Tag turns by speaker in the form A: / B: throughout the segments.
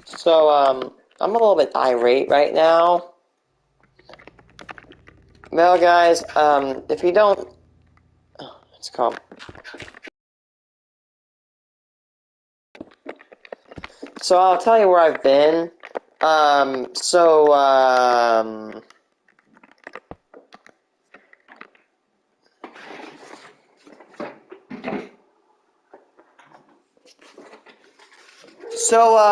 A: So, I'm a little bit irate right now. Well, guys, if you don't, it's called. So I'll tell you where I've been. Um, so, um,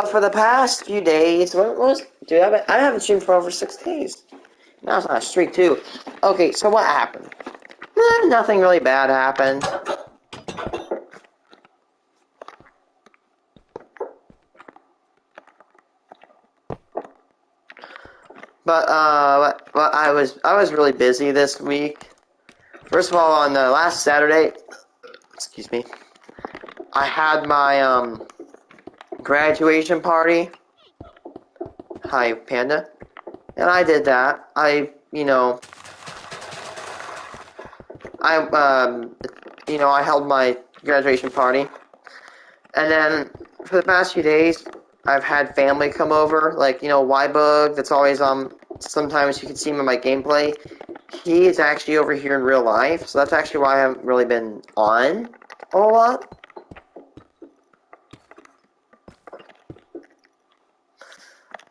A: for the past few days, dude, I haven't streamed for over 6 days. Now it's not a streak, too. Okay, so what happened? Nothing really bad happened. But I was really busy this week. First of all, on the last Saturday, excuse me, I had my, graduation party. Hi, Panda. And I did that. I held my graduation party. And then for the past few days, I've had family come over, like, Wybug, that's always, sometimes you can see him in my gameplay. He is actually over here in real life, so that's actually why I haven't really been on a whole lot.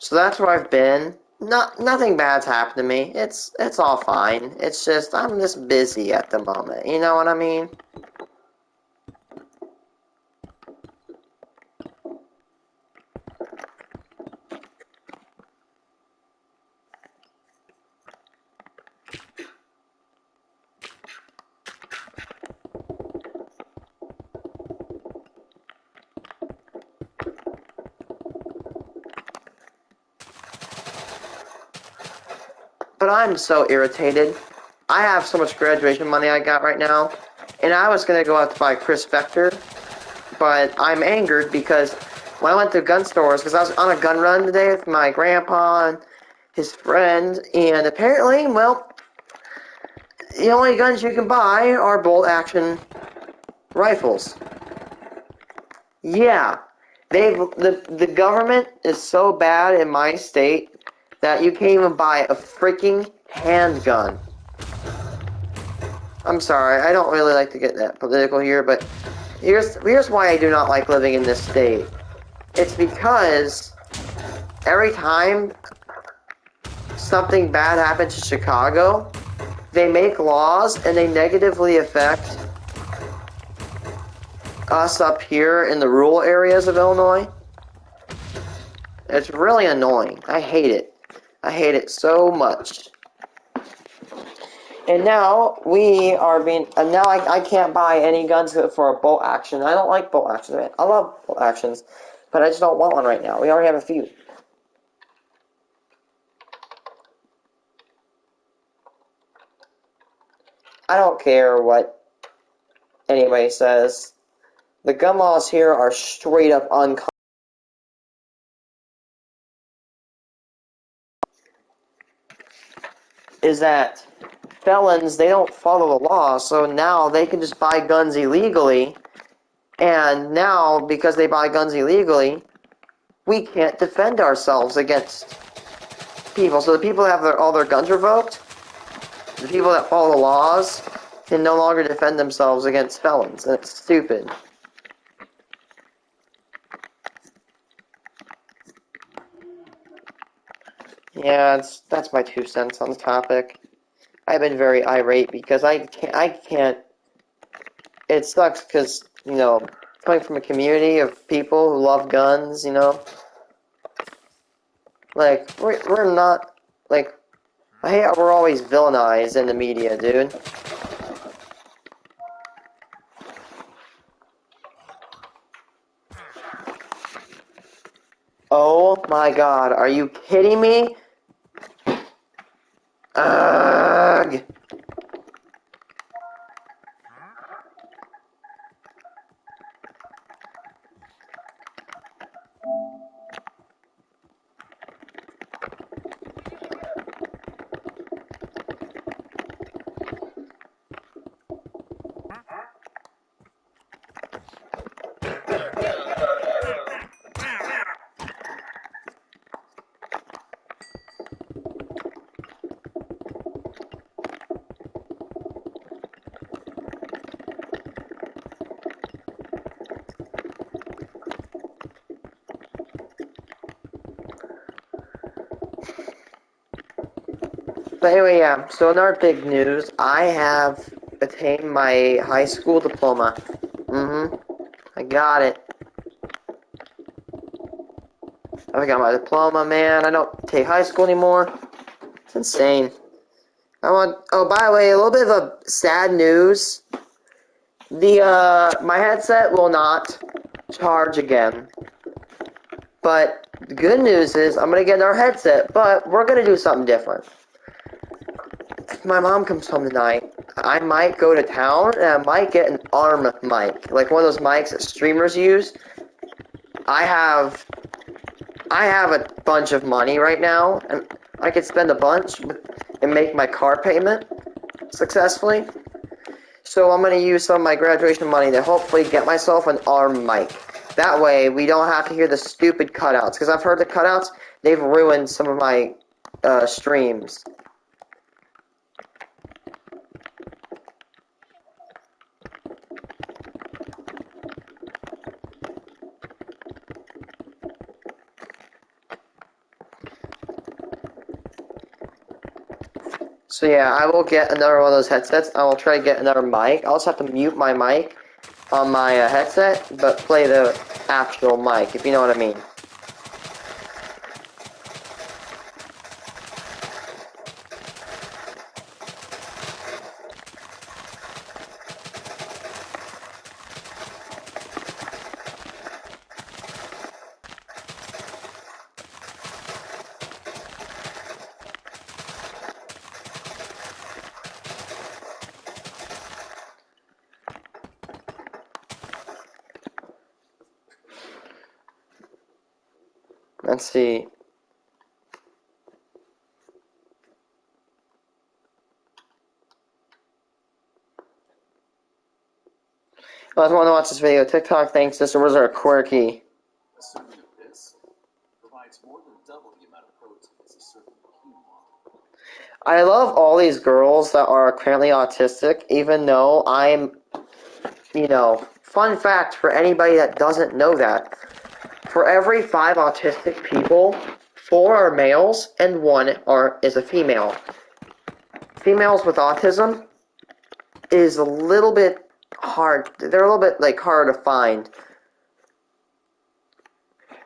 A: So that's where I've been. Nothing bad's happened to me. It's all fine. It's just I'm just busy at the moment. You know what I mean? But I'm so irritated. I have so much graduation money I got right now, and I was gonna go out to buy Chris Vector, but I'm angered because when I went to gun stores, because I was on a gun run today with my grandpa and his friend, and apparently, well, the only guns you can buy are bolt-action rifles. Yeah, the government is so bad in my state that you can't even buy a freaking handgun. I'm sorry, I don't really like to get that political here, but here's why I do not like living in this state. It's because every time something bad happens in Chicago, they make laws and they negatively affect us up here in the rural areas of Illinois. It's really annoying. I hate it. I hate it so much. And now I can't buy any guns for a bolt action. I don't like bolt actions, man. I love bolt actions, but I just don't want one right now. We already have a few. I don't care what anybody says. The gun laws here are straight up unconstitutional. Is that felons, they don't follow the law, so now they can just buy guns illegally, and now, because they buy guns illegally, we can't defend ourselves against people. So the people that have all their guns revoked, the people that follow the laws, can no longer defend themselves against felons. That's stupid. Yeah, that's my 2 cents on the topic. I've been very irate because I can't. It sucks because, coming from a community of people who love guns, like, we're not, like, I hate how we're always villainized in the media, dude. Oh my god, are you kidding me? Ugh. But anyway, yeah, so another big news, I have attained my high school diploma. I got it. I got my diploma, man. I don't take high school anymore. It's insane. Oh, by the way, a little bit of a sad news. My headset will not charge again. But the good news is I'm gonna get another headset, but we're gonna do something different. If my mom comes home tonight, I might go to town and I might get an arm mic, like one of those mics that streamers use. I have a bunch of money right now, and I could spend a bunch and make my car payment successfully. So I'm going to use some of my graduation money to hopefully get myself an arm mic. That way, we don't have to hear the stupid cutouts. Because I've heard the cutouts, they've ruined some of my streams. So yeah, I will get another one of those headsets. I will try to get another mic. I also have to mute my mic on my headset, but play the actual mic, if you know what I mean. Let's see. I just want to watch this video. TikTok thinks this was are quirky. I love all these girls that are currently autistic, even though I'm, fun fact for anybody that doesn't know that. For every 5 autistic people, 4 are males and 1 is a female. Females with autism is a little bit hard. They're a little bit hard to find.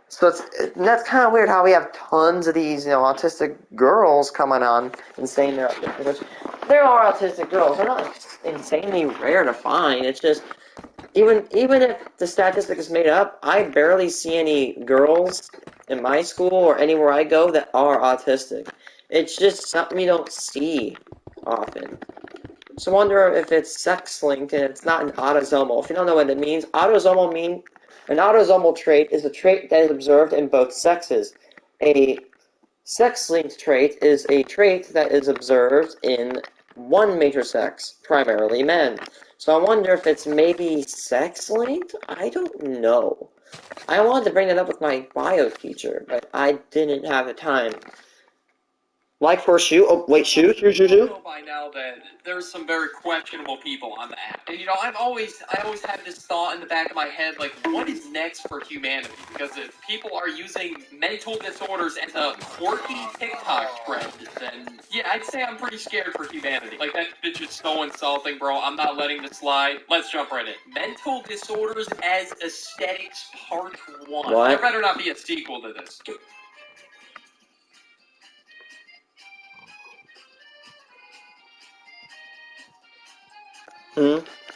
A: So that's kind of weird how we have tons of these, autistic girls coming on and saying they're autistic. Which there are autistic girls. They're not insanely rare to find. It's just even if the statistic is made up, I barely see any girls in my school or anywhere I go that are autistic. It's just something you don't see often. So I wonder if it's sex-linked and it's not an autosomal. If you don't know what it means, an autosomal trait is a trait that is observed in both sexes. A sex-linked trait is a trait that is observed in one major sex, primarily men. So I wonder if it's maybe sex-linked? I don't know. I wanted to bring that up with my bio teacher, but I didn't have the time. Like for shoe? Oh, wait, shoe?
B: I know by now that there's some very questionable people on the app. And I always had this thought in the back of my head, like, what is next for humanity? Because if people are using mental disorders as a quirky TikTok trend, then yeah, I'd say I'm pretty scared for humanity. Like, that bitch is so insulting, bro. I'm not letting this slide. Let's jump right in. Mental disorders as aesthetics part 1.
A: What?
B: There better not be a sequel to this.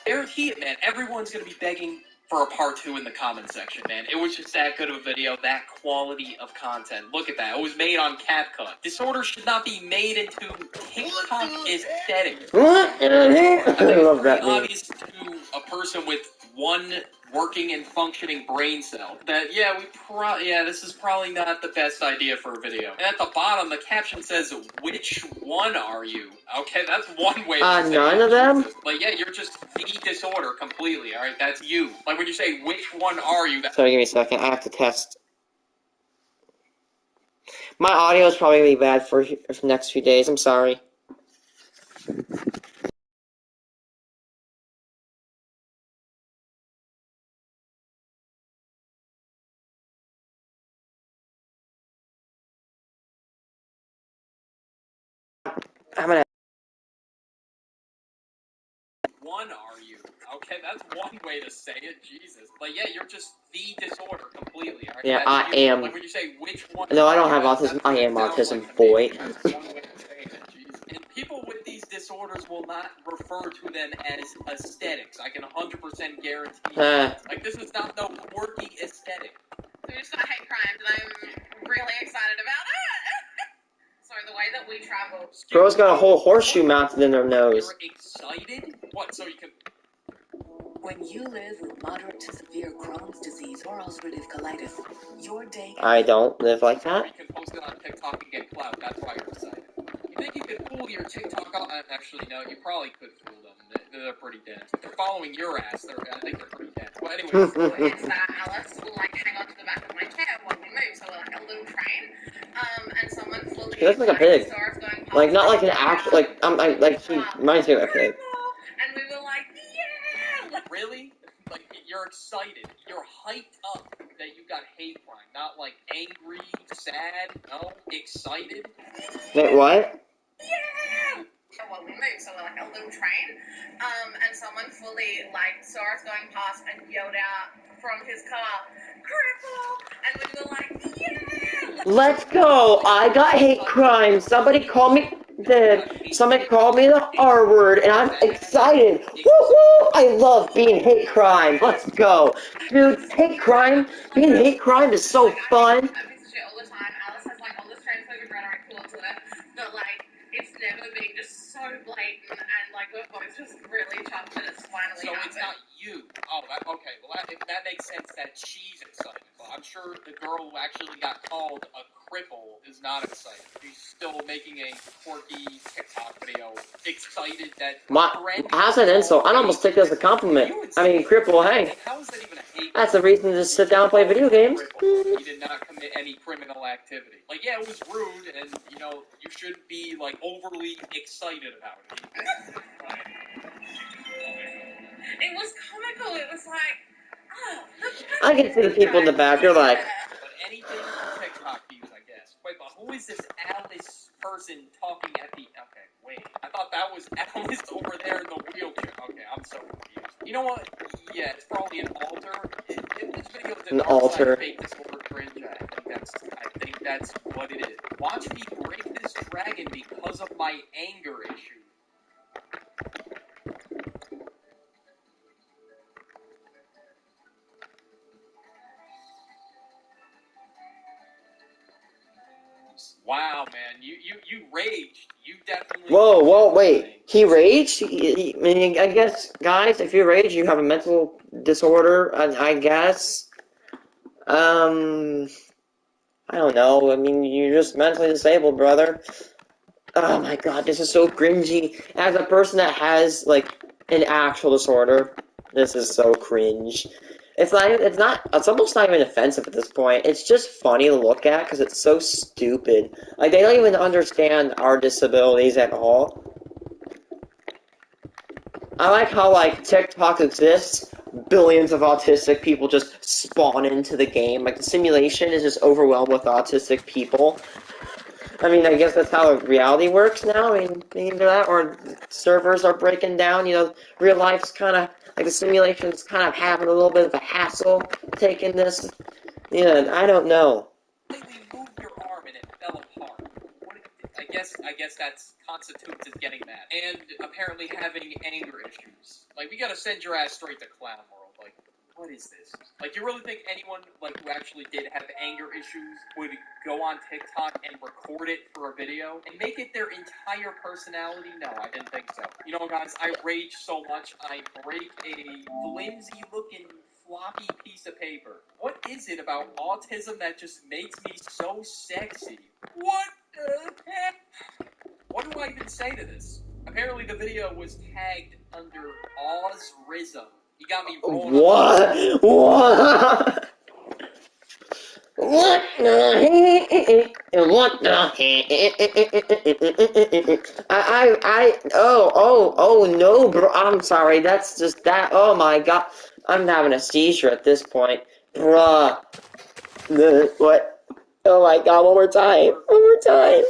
B: Guarantee it, man. Everyone's gonna be begging for a part 2 in the comment section, man. It was just that good of a video, that quality of content. Look at that. It was made on CapCut. Disorder should not be made into TikTok aesthetic.
A: I love that meme.
B: Obvious to a person with one working and functioning brain cell that this is probably not the best idea for a video. And at the bottom, the caption says, "Which one are you?" Okay, that's one way.
A: None of them?
B: Like, yeah, you're just the disorder completely. All right, that's you. Like when you say, "Which one are you?"
A: Sorry, give me a second. I have to test. My audio is probably going to be bad for the next few days. I'm sorry. I'm gonna.
B: One are you? Okay, that's one way to say it. Jesus. But yeah, you're just the disorder completely. Right?
A: Yeah,
B: That's
A: I
B: you.
A: am.
B: Like when you say which one.
A: No, I don't have
B: that's
A: autism. I
B: what it
A: am
B: sounds
A: autism,
B: like to me.
A: boy.
B: That's one way of saying it. Jesus. And people with these disorders will not refer to them as aesthetics. I can 100% guarantee you. Like this is not no quirky aesthetic.
C: We just got hate crimes, and I'm really excited about it. So the way that we travel.
A: Girls got a whole horseshoe mounted in their nose.
B: You're excited? What? So you can.
D: When you live with moderate to severe Crohn's disease or ulcerative colitis, your day.
A: I don't live like that.
B: You can post it on TikTok and get clout. That's why you're excited. You think you could fool your TikTok? Actually, no. You probably could fool them. They're pretty dense. If they're following your ass, I think they're pretty dense. Well, anyways.
C: Is that Alice will like hang onto the back of my chair when we move, so we're like a little train. And someone fully.
A: She looks like a pig. Like not like an actual. Like like she reminds me of a pig.
C: And we were like, yeah.
B: Really? Like you're excited. You're hyped up that you got hate crime. Not like angry, sad. No, excited.
A: Wait, what?
C: Yeah. When we move, so we're like a little train. And someone fully like saw us going past and yelled out from his car, "Cripple!" And we were like, yeah.
A: Let's go! I got hate crime. Somebody called me somebody called me the R word, and I'm excited. Woohoo! I love being hate crime. Let's go, dude. Hate crime. Being hate crime is so fun.
C: That piece of shit all the time. Alice has like all this transphobic rhetoric towards it, but like it's never been just so blatant, and like we're both just really chuffed that it's finally
B: So
C: happened.
B: it's not you. Oh, okay. Well, that makes sense that she's excited. Well, I'm sure the girl who actually got called a cripple is not excited. She's still making a quirky TikTok video, excited that.
A: How's that insult? I'd almost take it as a compliment. I mean, cripple. Hey,
B: How is that even a hate?
A: that's a reason to sit down and play video games.
B: He did not commit any criminal activity. Like, yeah, it was rude, and you shouldn't be like overly excited about it.
C: It was comical. It was like, oh,
A: I can see the people in the back. They're like,
B: But anything for TikTok views, I guess. Wait, but who is this Alice person talking at the? Okay, wait. I thought that was Alice over there in the wheelchair. Okay, I'm so confused. You know what? Yeah, it's probably an altar. If this video is
A: An altar.
B: fake disorder cringe, I think that's what it is. Watch me break this dragon because of my anger issue. Wow, man, you raged. You definitely.
A: whoa, wait. He raged? I mean, I guess, guys, if you rage, you have a mental disorder, I guess. I don't know. I mean, you're just mentally disabled, brother. Oh my god, this is so cringy. As a person that has, like, an actual disorder, this is so cringe. It's almost not even offensive at this point. It's just funny to look at because it's so stupid. Like, they don't even understand our disabilities at all. I like how, like, TikTok exists. Billions of autistic people just spawn into the game. Like, the simulation is just overwhelmed with autistic people. I mean, I guess that's how reality works now. I mean, either that or servers are breaking down. Real life's kind of, like, the simulation's kind of having a little bit of a hassle taking this. Yeah, I don't know.
B: Completely moved your arm and it fell apart. I guess that's constitutes as getting mad. And apparently having anger issues. Like, we gotta send your ass straight to clown world. Like, what is this? Like, you really think anyone, like, who actually did have anger issues would go on TikTok and record it for a video and make it their entire personality? No, I didn't think so. You know, guys, I rage so much, I break a flimsy-looking floppy piece of paper. What is it about autism that just makes me so sexy? What the heck? What do I even say to this? Apparently the video was tagged under Ozrism. You got me rolling.
A: What? What? What the heck? What the heck? Oh no, bro. I'm sorry. That's just that. Oh my god. I'm having a seizure at this point. Bruh. What? Oh my god, one more time. One more time.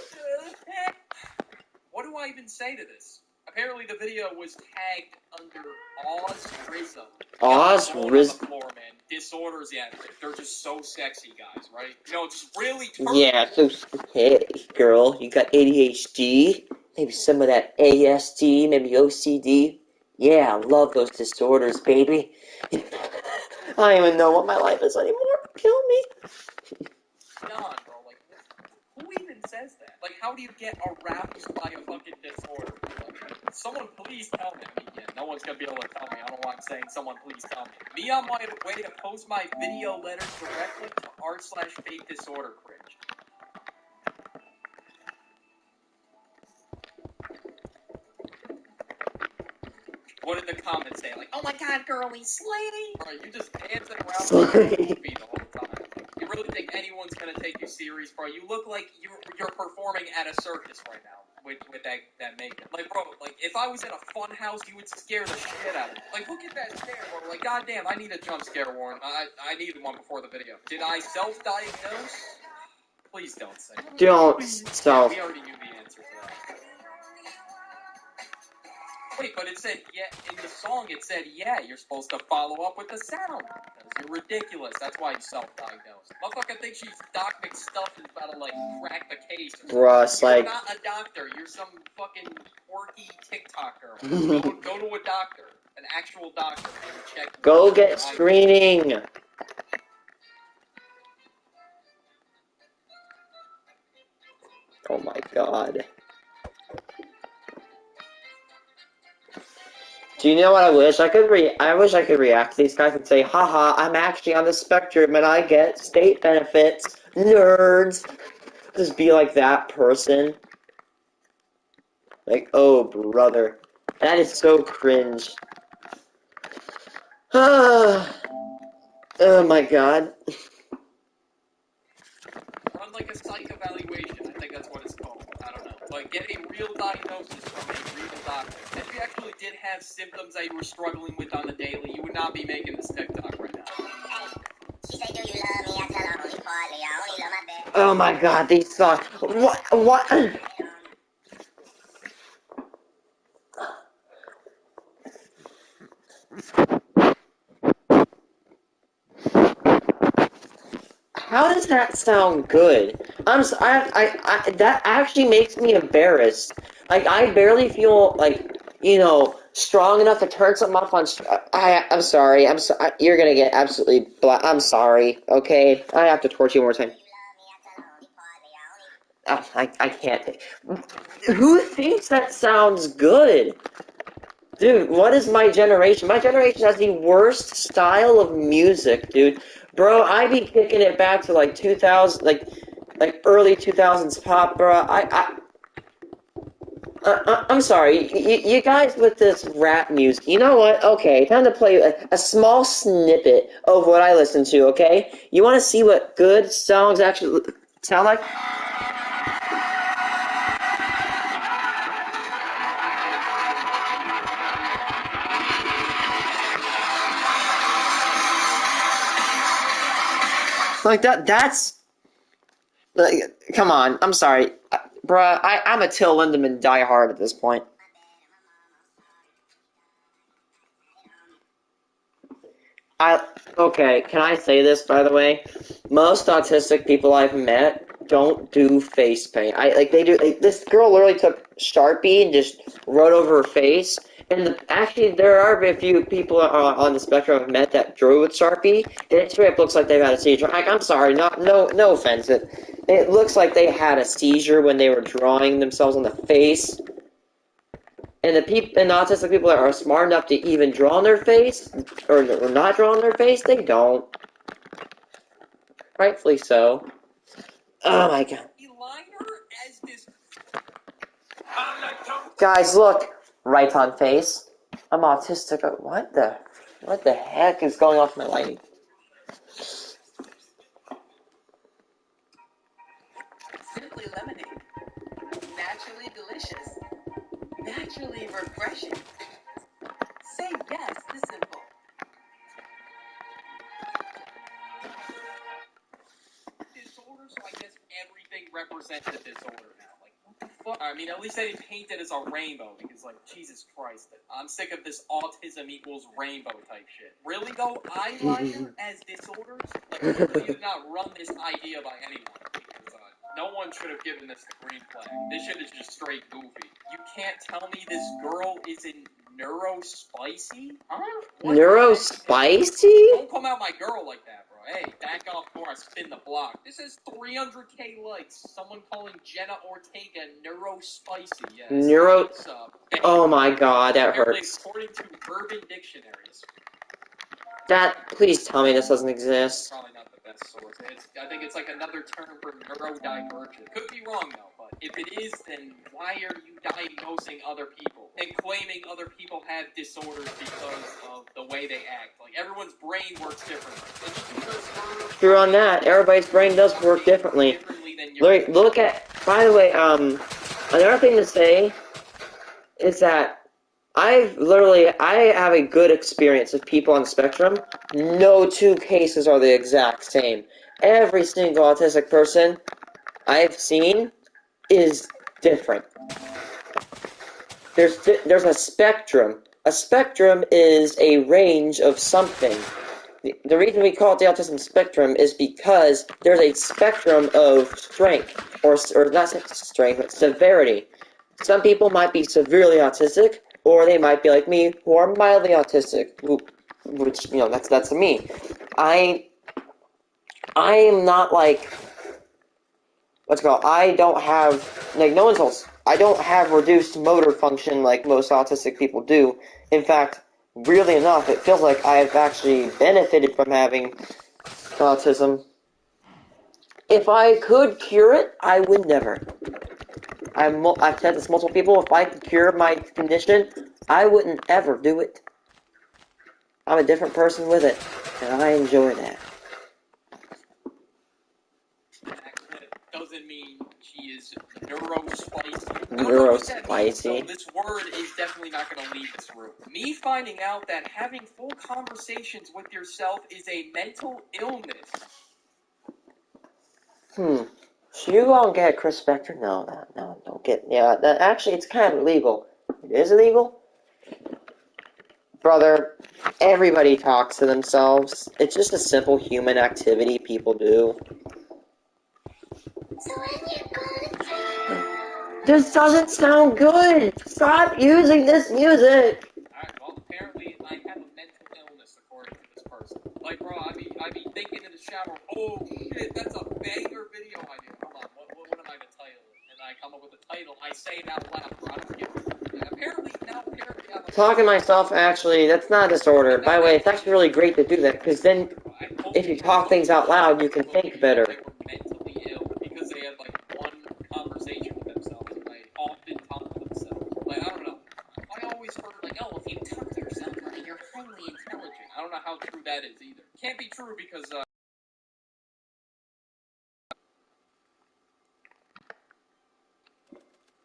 B: What do do I even say to this? Apparently the video was tagged under Ozrism.
A: Oz
B: On
A: Riz.
B: the floor, man. Disorders, yeah. They're just so sexy, guys, right? You know, just really
A: Yeah, so hey, girl, you got ADHD? Maybe some of that ASD, maybe OCD? Yeah, I love those disorders, baby. I don't even know what my life is anymore. Kill me.
B: God, bro. Like, who even says that? Like, how do you get aroused by a fucking disorder? Like, someone please tell me. I mean, yeah, no one's gonna be able to tell me. I don't know why I'm saying someone please tell me. Me on my way to post my video letters directly to r/fake disorder cringe. What did the comments say? Like, oh my god, girly, slady! Bro, you just dancing around like a goofy the whole time. You really think anyone's gonna take you serious, bro? You look like you're performing at a circus right now with that makeup. Like, bro, like if I was in a fun house, you would scare the shit out of me. Like, look at that stare, bro. Like, goddamn, I need a jump scare warrant. I needed one before the video. Did I self-diagnose? Please don't say.
A: Don't
B: Yeah, we already knew the answer to that. Wait, but it said, yeah, in the song it said, yeah, you're supposed to follow up with the sound. You're ridiculous. That's why you self-diagnosed. Motherfucker thinks she's Doc McStuff and is about to, like, crack the case.
A: Bruh, it's
B: You're
A: like...
B: not a doctor. You're some fucking quirky TikToker. Go to a doctor. An actual doctor. And check.
A: Go get screening! Oh my god. Do you know what I wish? I wish I could react to these guys and say, haha, I'm actually on the spectrum and I get state benefits. Nerds! Just be like that person. Like, oh, brother. That is so cringe. Oh my god.
B: Run like a psych evaluation. I think that's what it's called. I don't know. Like, get a real diagnosis from a real doctor. If you actually did have symptoms that you were struggling with on the daily, you would not be making this TikTok right now.
A: Oh my god, these songs. What? How does that sound good? That actually makes me embarrassed. Like, I barely feel, like, you know, strong enough to turn something off on... I'm sorry. You're gonna get absolutely I'm sorry, okay? I have to torture you one more time. Oh, I can't. Who thinks that sounds good? Dude, what is my generation? My generation has the worst style of music, dude. Bro, I be kicking it back to like 2000, like early 2000s pop, bro. I'm sorry, you guys with this rap music. You know what? Okay, time to play a small snippet of what I listen to. Okay, you want to see what good songs actually sound like? Like that's like, come on. I'm sorry, bruh. I'm a Till Lindemann diehard at this point. Okay, can I say this, by the way? Most autistic people I've met don't do face paint. They do. This girl literally took Sharpie and just wrote over her face. And actually, there are a few people on the spectrum I've met that drew with Sharpie, and it straight up looks like they've had a seizure. I'm sorry, no offense. It looks like they had a seizure when they were drawing themselves on the face. And the autistic people that are smart enough to even draw on their face, or not draw on their face, they don't. Rightfully so. Oh my god. Guys, look. Right on face. I'm autistic. What the heck is going on with my lighting?
D: Simply lemonade. Naturally delicious. Naturally refreshing. Say yes to simple.
B: Disorder, so I guess everything represents a disorder now. Like, what the I mean, at least they didn't paint it as a rainbow, because, like, Jesus Christ, I'm sick of this autism equals rainbow type shit. Really, though, eyeliner as disorders? Like, clearly you did not run this idea by anyone, because, no one should have given this the green flag. This shit is just straight goofy. You can't tell me this girl isn't neurospicy? Huh? What?
A: Neurospicy?
B: Don't come out my girl like that, bro. Hey, back off before I spin the block. This is 300k likes. Someone calling Jenna Ortega neurospicy. Yes.
A: Oh my god, that
B: Apparently,
A: hurts.
B: according to Urban Dictionaries.
A: Please tell me this doesn't exist.
B: Probably not the best source. I think it's like another term for neurodivergent. Could be wrong though, but if it is, then why are you diagnosing other people and claiming other people have disorders because of the way they act? Like, everyone's brain works differently.
A: True on that. Everybody's brain does work differently. Look at. By the way, another thing to say is that I have a good experience with people on the spectrum. No two cases are the exact same. Every single autistic person I've seen is different. There's a spectrum. A spectrum is a range of something. The reason we call it the autism spectrum is because there's a spectrum of strength, or not strength, but severity. Some people might be severely autistic, or they might be like me, who are mildly autistic, which, you know, that's me. I am not like, what's it called? I don't have, like, no one's else. I don't have reduced motor function like most autistic people do. In fact, weirdly enough, it feels like I've actually benefited from having autism. If I could cure it, I would never. I've said this to multiple people. If I could cure my condition, I wouldn't ever do it. I'm a different person with it, and I enjoy that.
B: Doesn't mean she is neurospicy.
A: Neurospicy.
B: So this word is definitely not going to leave this room. Me finding out that having full conversations with yourself is a mental illness.
A: Should you go and get Chris Spector? No, don't get. Yeah, actually, it's kind of illegal. It is illegal? Brother, everybody talks to themselves. It's just a simple human activity people do.
C: So when you go
A: This doesn't sound good! Stop using this music!
B: Alright, well, apparently I have a mental illness, according to this person. Like, bro, I be thinking in the shower, oh shit, that's a banger video idea. Hold on, what am I gonna title it? And I come up with a title, I say it out loud, bro, I don't give a shit. Apparently I'm a...
A: Talking to myself, actually, that's not a disorder. By the way, it's actually really great to do that, because then, if you talk things out loud, you can think better.
B: They were mentally ill because they had, like, one conversation with themselves, and they often talk to themselves. Like, I don't know. I always heard, like, oh, if you talk to yourself, you're highly intelligent. I don't know how true that is either. Can't be true because,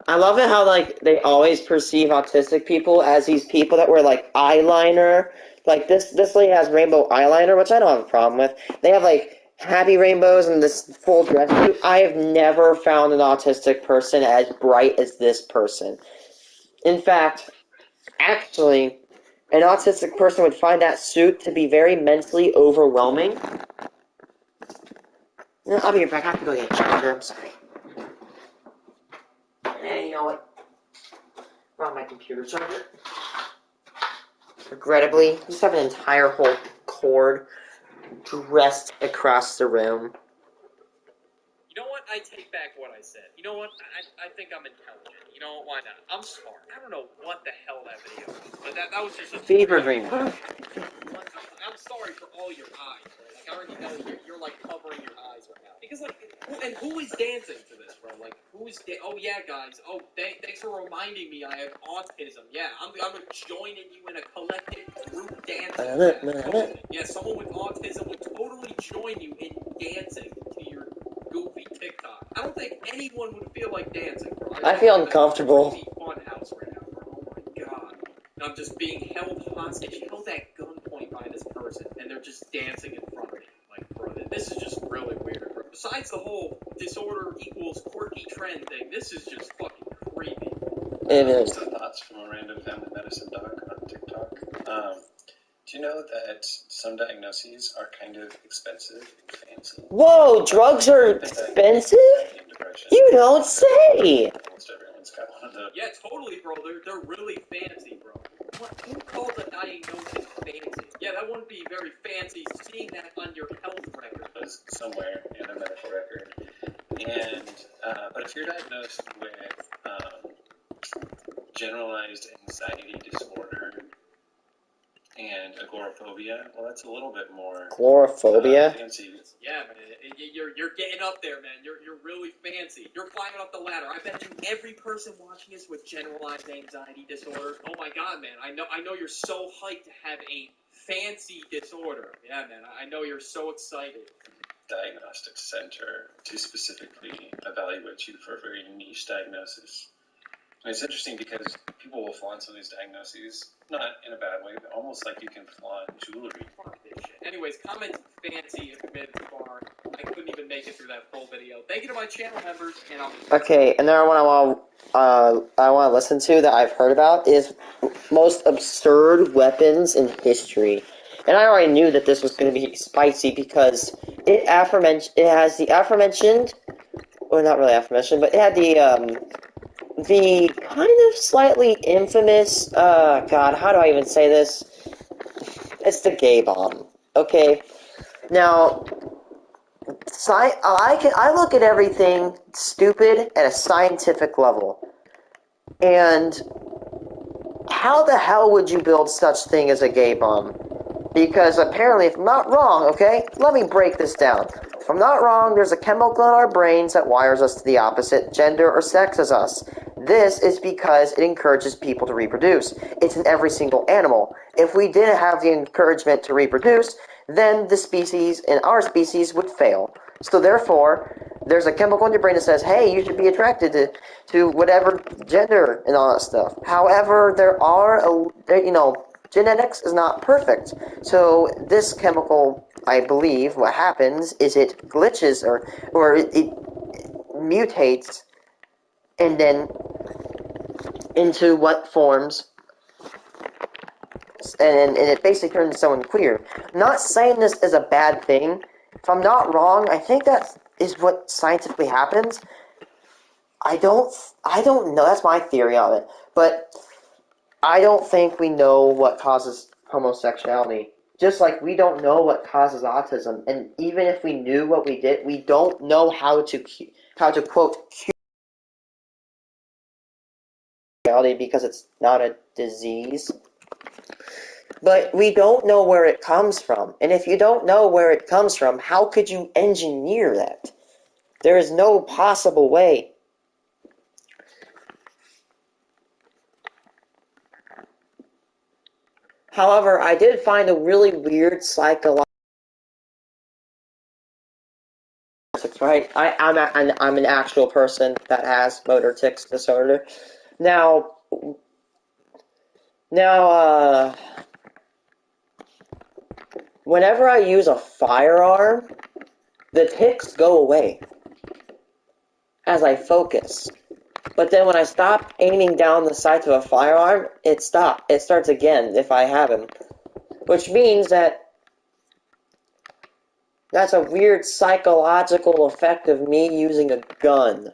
A: I love it how, like, they always perceive autistic people as these people that wear, like, eyeliner. Like, this lady has rainbow eyeliner, which I don't have a problem with. They have, like, happy rainbows and this full dress suit. I have never found an autistic person as bright as this person. In fact, actually, an autistic person would find that suit to be very mentally overwhelming. I'll be right back. I have to go get a charger. I'm sorry. Hey, you know what? Brought my computer charger. Regrettably, I just have an entire whole cord dressed across the room.
B: you know what? I take back what I said. You know what? I think I'm intelligent. You know what? Why not? I'm smart. I don't know what the hell that video was, but that was just a
A: Fever dream.
B: I'm sorry for all your eyes, bro. Like, I already know you're like covering your eyes right now. Because, like, who is dancing to this, bro? Like, who is oh yeah, guys. Oh, thanks for reminding me I have autism. Yeah, I'm joining you in a collective group dancing. Yeah, someone with autism would totally join you in dancing to your goofy TikTok. I don't think anyone would feel like dancing, bro.
A: I feel uncomfortable.
B: Fun house right now, bro. Oh my god. I'm just being held hostage, held at gunpoint by this person, and they're just dancing in front of me. Like, bro, this is just really weird, bro. Besides the whole disorder equals quirky trend thing, this is just fucking
A: It is.
E: Some thoughts from a random family medicine doc on TikTok. Do you know that some diagnoses are kind of expensive and fancy?
A: Whoa, drugs are expensive? You don't say!
E: Almost everyone's got one of those.
B: Yeah, totally, bro. They're really fancy, bro. What? Who calls a diagnosis fancy? Yeah, that wouldn't be very fancy seeing that on your health record.
E: Was somewhere in a medical record. And, but if you're diagnosed with generalized anxiety disorder and agoraphobia, well, that's a little bit more
A: Chlorophobia?
E: fancy.
B: Yeah, man, you're getting up there, man. You're really fancy. You're climbing up the ladder. I bet you every person watching this with generalized anxiety disorder. Oh my God, man! I know you're so hyped to have a fancy disorder. Yeah, man, I know you're so excited.
E: Diagnostic center to specifically evaluate you for a very niche diagnosis. And it's interesting because people will flaunt some of these diagnoses, not in a bad way, but almost like you can flaunt jewelry.
B: Fuck this shit. Anyways, comment fancy if you made it too far. I couldn't even make it through that full video. Thank you to my channel members, and I'll.
A: Okay, another one I want to listen to that I've heard about is most absurd weapons in history. And I already knew that this was going to be spicy because it has the aforementioned, well, not really aforementioned, but it had the kind of slightly infamous, God, how do I even say this? It's the gay bomb. Okay, now, I look at everything stupid at a scientific level. And how the hell would you build such thing as a gay bomb? Because apparently, if I'm not wrong, okay, let me break this down. If I'm not wrong, there's a chemical in our brains that wires us to the opposite gender or sex as us. This is because it encourages people to reproduce. It's in every single animal. If we didn't have the encouragement to reproduce, then the species in our species would fail. So therefore, there's a chemical in your brain that says, hey, you should be attracted to whatever gender and all that stuff. However, genetics is not perfect. So this chemical, I believe, what happens is it glitches or it mutates and then into what forms, and it basically turns someone queer. I'm not saying this is a bad thing. If I'm not wrong, I think that is what scientifically happens. I don't know. That's my theory on it. But I don't think we know what causes homosexuality. Just like we don't know what causes autism. And even if we knew what we did, we don't know how to quote cure homosexuality because it's not a disease. But we don't know where it comes from. And if you don't know where it comes from, how could you engineer that? There is no possible way. However, I did find a really weird psychological, right? I'm an actual person that has motor tics disorder. Now, whenever I use a firearm, the tics go away as I focus. But then when I stop aiming down the sights of a firearm, it stops. It starts again if I have him. Which means that that's a weird psychological effect of me using a gun.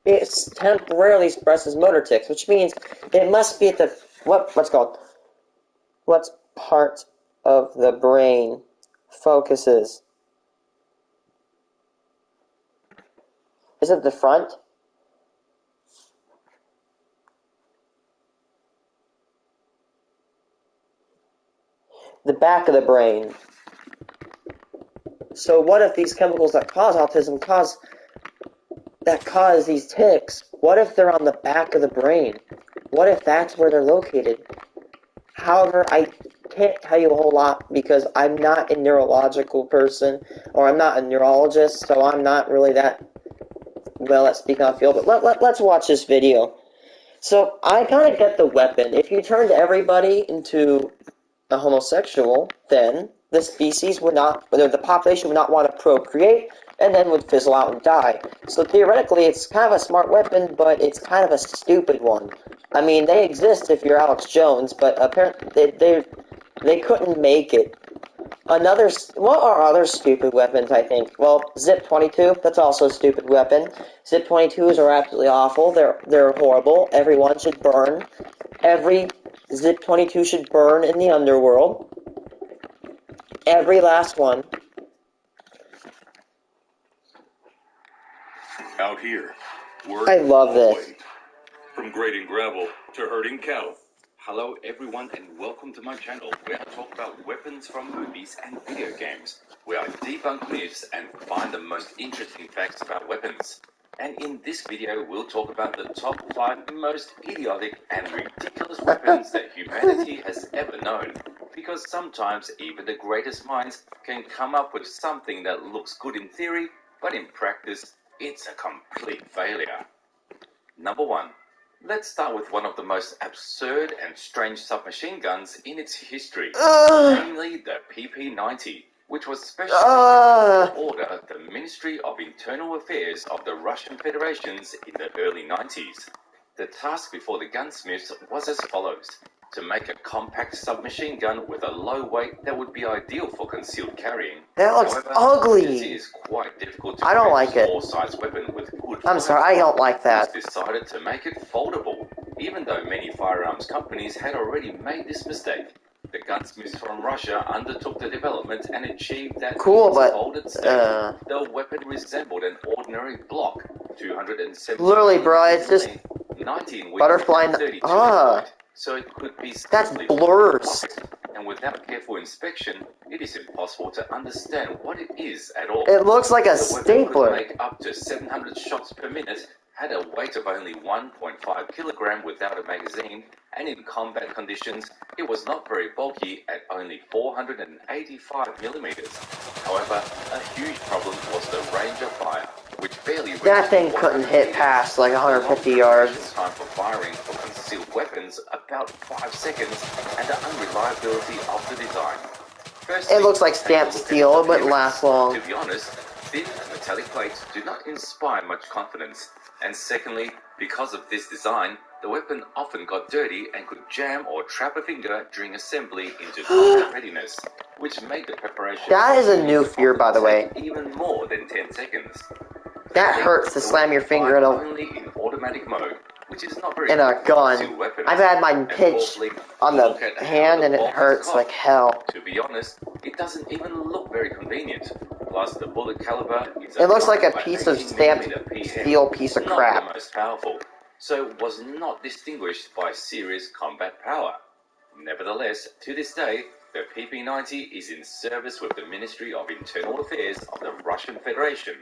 A: It temporarily suppresses motor tics, which means it must be at the what part of the brain focuses. Is it the front? The back of the brain. So what if these chemicals that cause autism cause these tics, what if they're on the back of the brain? What if that's where they're located? However, I can't tell you a whole lot because I'm not a neurological person, or I'm not a neurologist, so I'm not really that well at speaking on the field. But let's watch this video. So I kind of get the weapon. If you turned everybody into a homosexual, then the population would not want to procreate, and then would fizzle out and die. So theoretically, it's kind of a smart weapon, but it's kind of a stupid one. I mean, they exist if you're Alex Jones, but apparently they couldn't make it. What are other stupid weapons, I think? Well, Zip 22, that's also a stupid weapon. Zip 22s are absolutely awful. They're horrible. Everyone should burn. Every Zip 22 should burn in the underworld. Every last one.
F: Out here,
A: I love this.
F: weight. From grading gravel to herding cattle.
G: Hello everyone and welcome to my channel where I talk about weapons from movies and video games, where I debunk myths and find the most interesting facts about weapons. And in this video we'll talk about the top 5 most idiotic and ridiculous weapons that humanity has ever known. Because sometimes even the greatest minds can come up with something that looks good in theory, but in practice it's a complete failure. Number 1. Let's start with one of the most absurd and strange submachine guns in its history, namely the PP-90, which was specially to order the Ministry of Internal Affairs of the Russian Federation in the early 90s. The task before the gunsmiths was as follows: to make a compact submachine gun with a low weight that would be ideal for concealed carrying.
A: That looks
G: However,
A: ugly.
G: It is quite difficult to
A: I don't
G: make
A: like
G: a
A: it.
G: small-size weapon with good
A: I'm sorry, I don't like that.
G: It was decided to make it foldable, even though many firearms companies had already made this mistake. The gunsmiths from Russia undertook the development and achieved that
A: Cool,
G: in its
A: but,
G: folded state, the weapon resembled an ordinary block, 270
A: literally, bro, it's just
G: 19
A: butterfly.
G: so it could be
A: That's
G: safely
A: blurs.
G: and without careful inspection, it is impossible to understand what it is at all.
A: It looks like a
G: The weapon
A: stapler.
G: could make up to 700 shots per minute, had a weight of only 1.5 kilogram without a magazine, and in combat conditions, it was not very bulky at only 485 millimeters. However, a huge problem was the range of fire, which barely reached
A: That thing couldn't hit past like 150 yards.
G: Time for firing for concealed weapons about 5 seconds, and the unreliability of the design. Firstly,
A: It looks like stamped steel. It wouldn't last long.
G: to be honest, thin metallic plates do not inspire much confidence. And secondly, because of this design, the weapon often got dirty and could jam or trap a finger during assembly into combat readiness, which made the preparation.
A: That is a new fear, by the way.
G: Even more than 10 seconds.
A: That hurts to slam your finger in
G: only in automatic mode, which is not very
A: a gun. I've had mine pinched on the hand and it hurts like hell.
G: To be honest, it doesn't even look very convenient. Plus, the bullet caliber is
A: It looks like a piece of stamped steel piece of crap.
G: Not the most powerful, so was not distinguished by serious combat power. Nevertheless, to this day, the PP-90 is in service with the Ministry of Internal Affairs of the Russian Federation,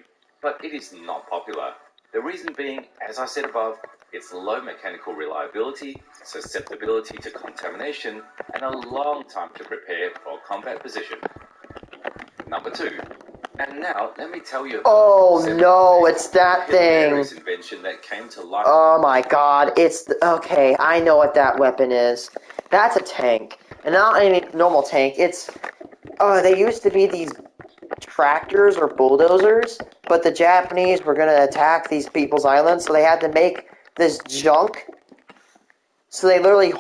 G: but it is not popular. The reason being, as I said above, its low mechanical reliability, susceptibility to contamination, and a long time to prepare for combat position. Number 2. And now, let me tell you
A: Oh no, it's that thing.
G: Invention that came to life.
A: Oh my god, okay, I know what that weapon is. That's a tank. And not any normal tank, they used to be these tractors or bulldozers, but the Japanese were gonna attack these people's islands, so they had to make this junk. So they literally,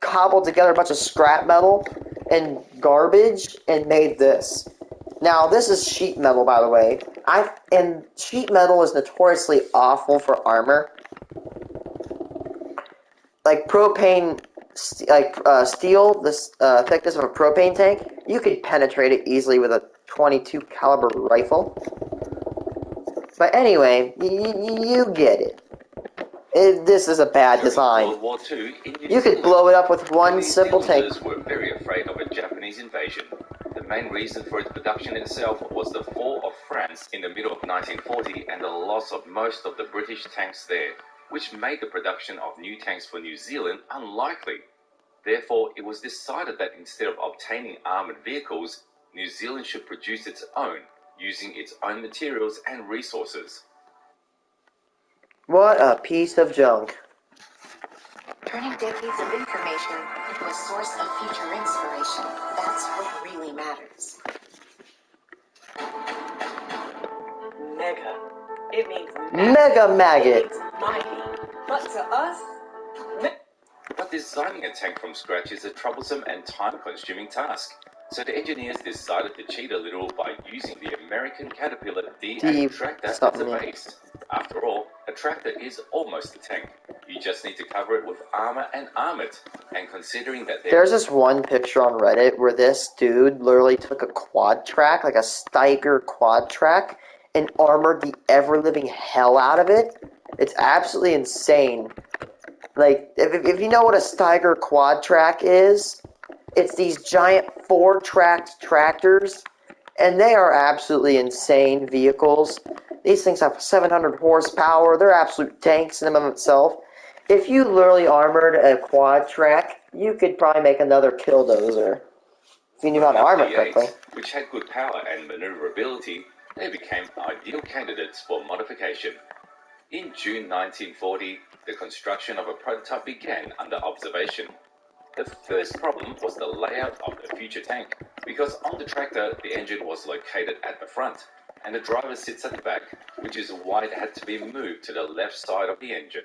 A: cobbled together a bunch of scrap metal and garbage and made this. Now, this is sheet metal, by the way. And sheet metal is notoriously awful for armor. Like propane, steel, this thickness of a propane tank, you could penetrate it easily with a .22 caliber rifle. But anyway, you get it. This is a bad design.
G: World War II,
A: You could blow it up with one simple tank.
G: Were very afraid of a Japanese invasion. The main reason for its production itself was the fall of France in the middle of 1940 and the loss of most of the British tanks there, which made the production of new tanks for New Zealand unlikely. Therefore, it was decided that instead of obtaining armoured vehicles, New Zealand should produce its own, using its own materials and resources.
A: What a piece of junk.
D: Turning decades of information into a source of future inspiration. That's what really matters. mega. It means
A: Mega maggot.
D: It means mighty. But to us,
G: But designing a tank from scratch is a troublesome and time-consuming task. So the engineers decided to cheat a little by using the American Caterpillar D8 tractor as a base. After all, a tractor is almost a tank. You just need to cover it with armor and arm it. And considering that
A: There's this one picture on Reddit where this dude literally took a quad track, like a Steiger quad track, and armored the ever-living hell out of it. It's absolutely insane. Like, if you know what a Steiger quad track is, it's these giant 4-tracked tractors, and they are absolutely insane vehicles. These things have 700 horsepower. They're absolute tanks in them of itself. If you literally armored a quad track, you could probably make another Killdozer. If you knew how to armor it correctly.
G: Which had good power and maneuverability, they became ideal candidates for modification. In June 1940, the construction of a prototype began under observation. The first problem was the layout of the future tank, because on the tractor the engine was located at the front, and the driver sits at the back, which is why it had to be moved to the left side of the engine.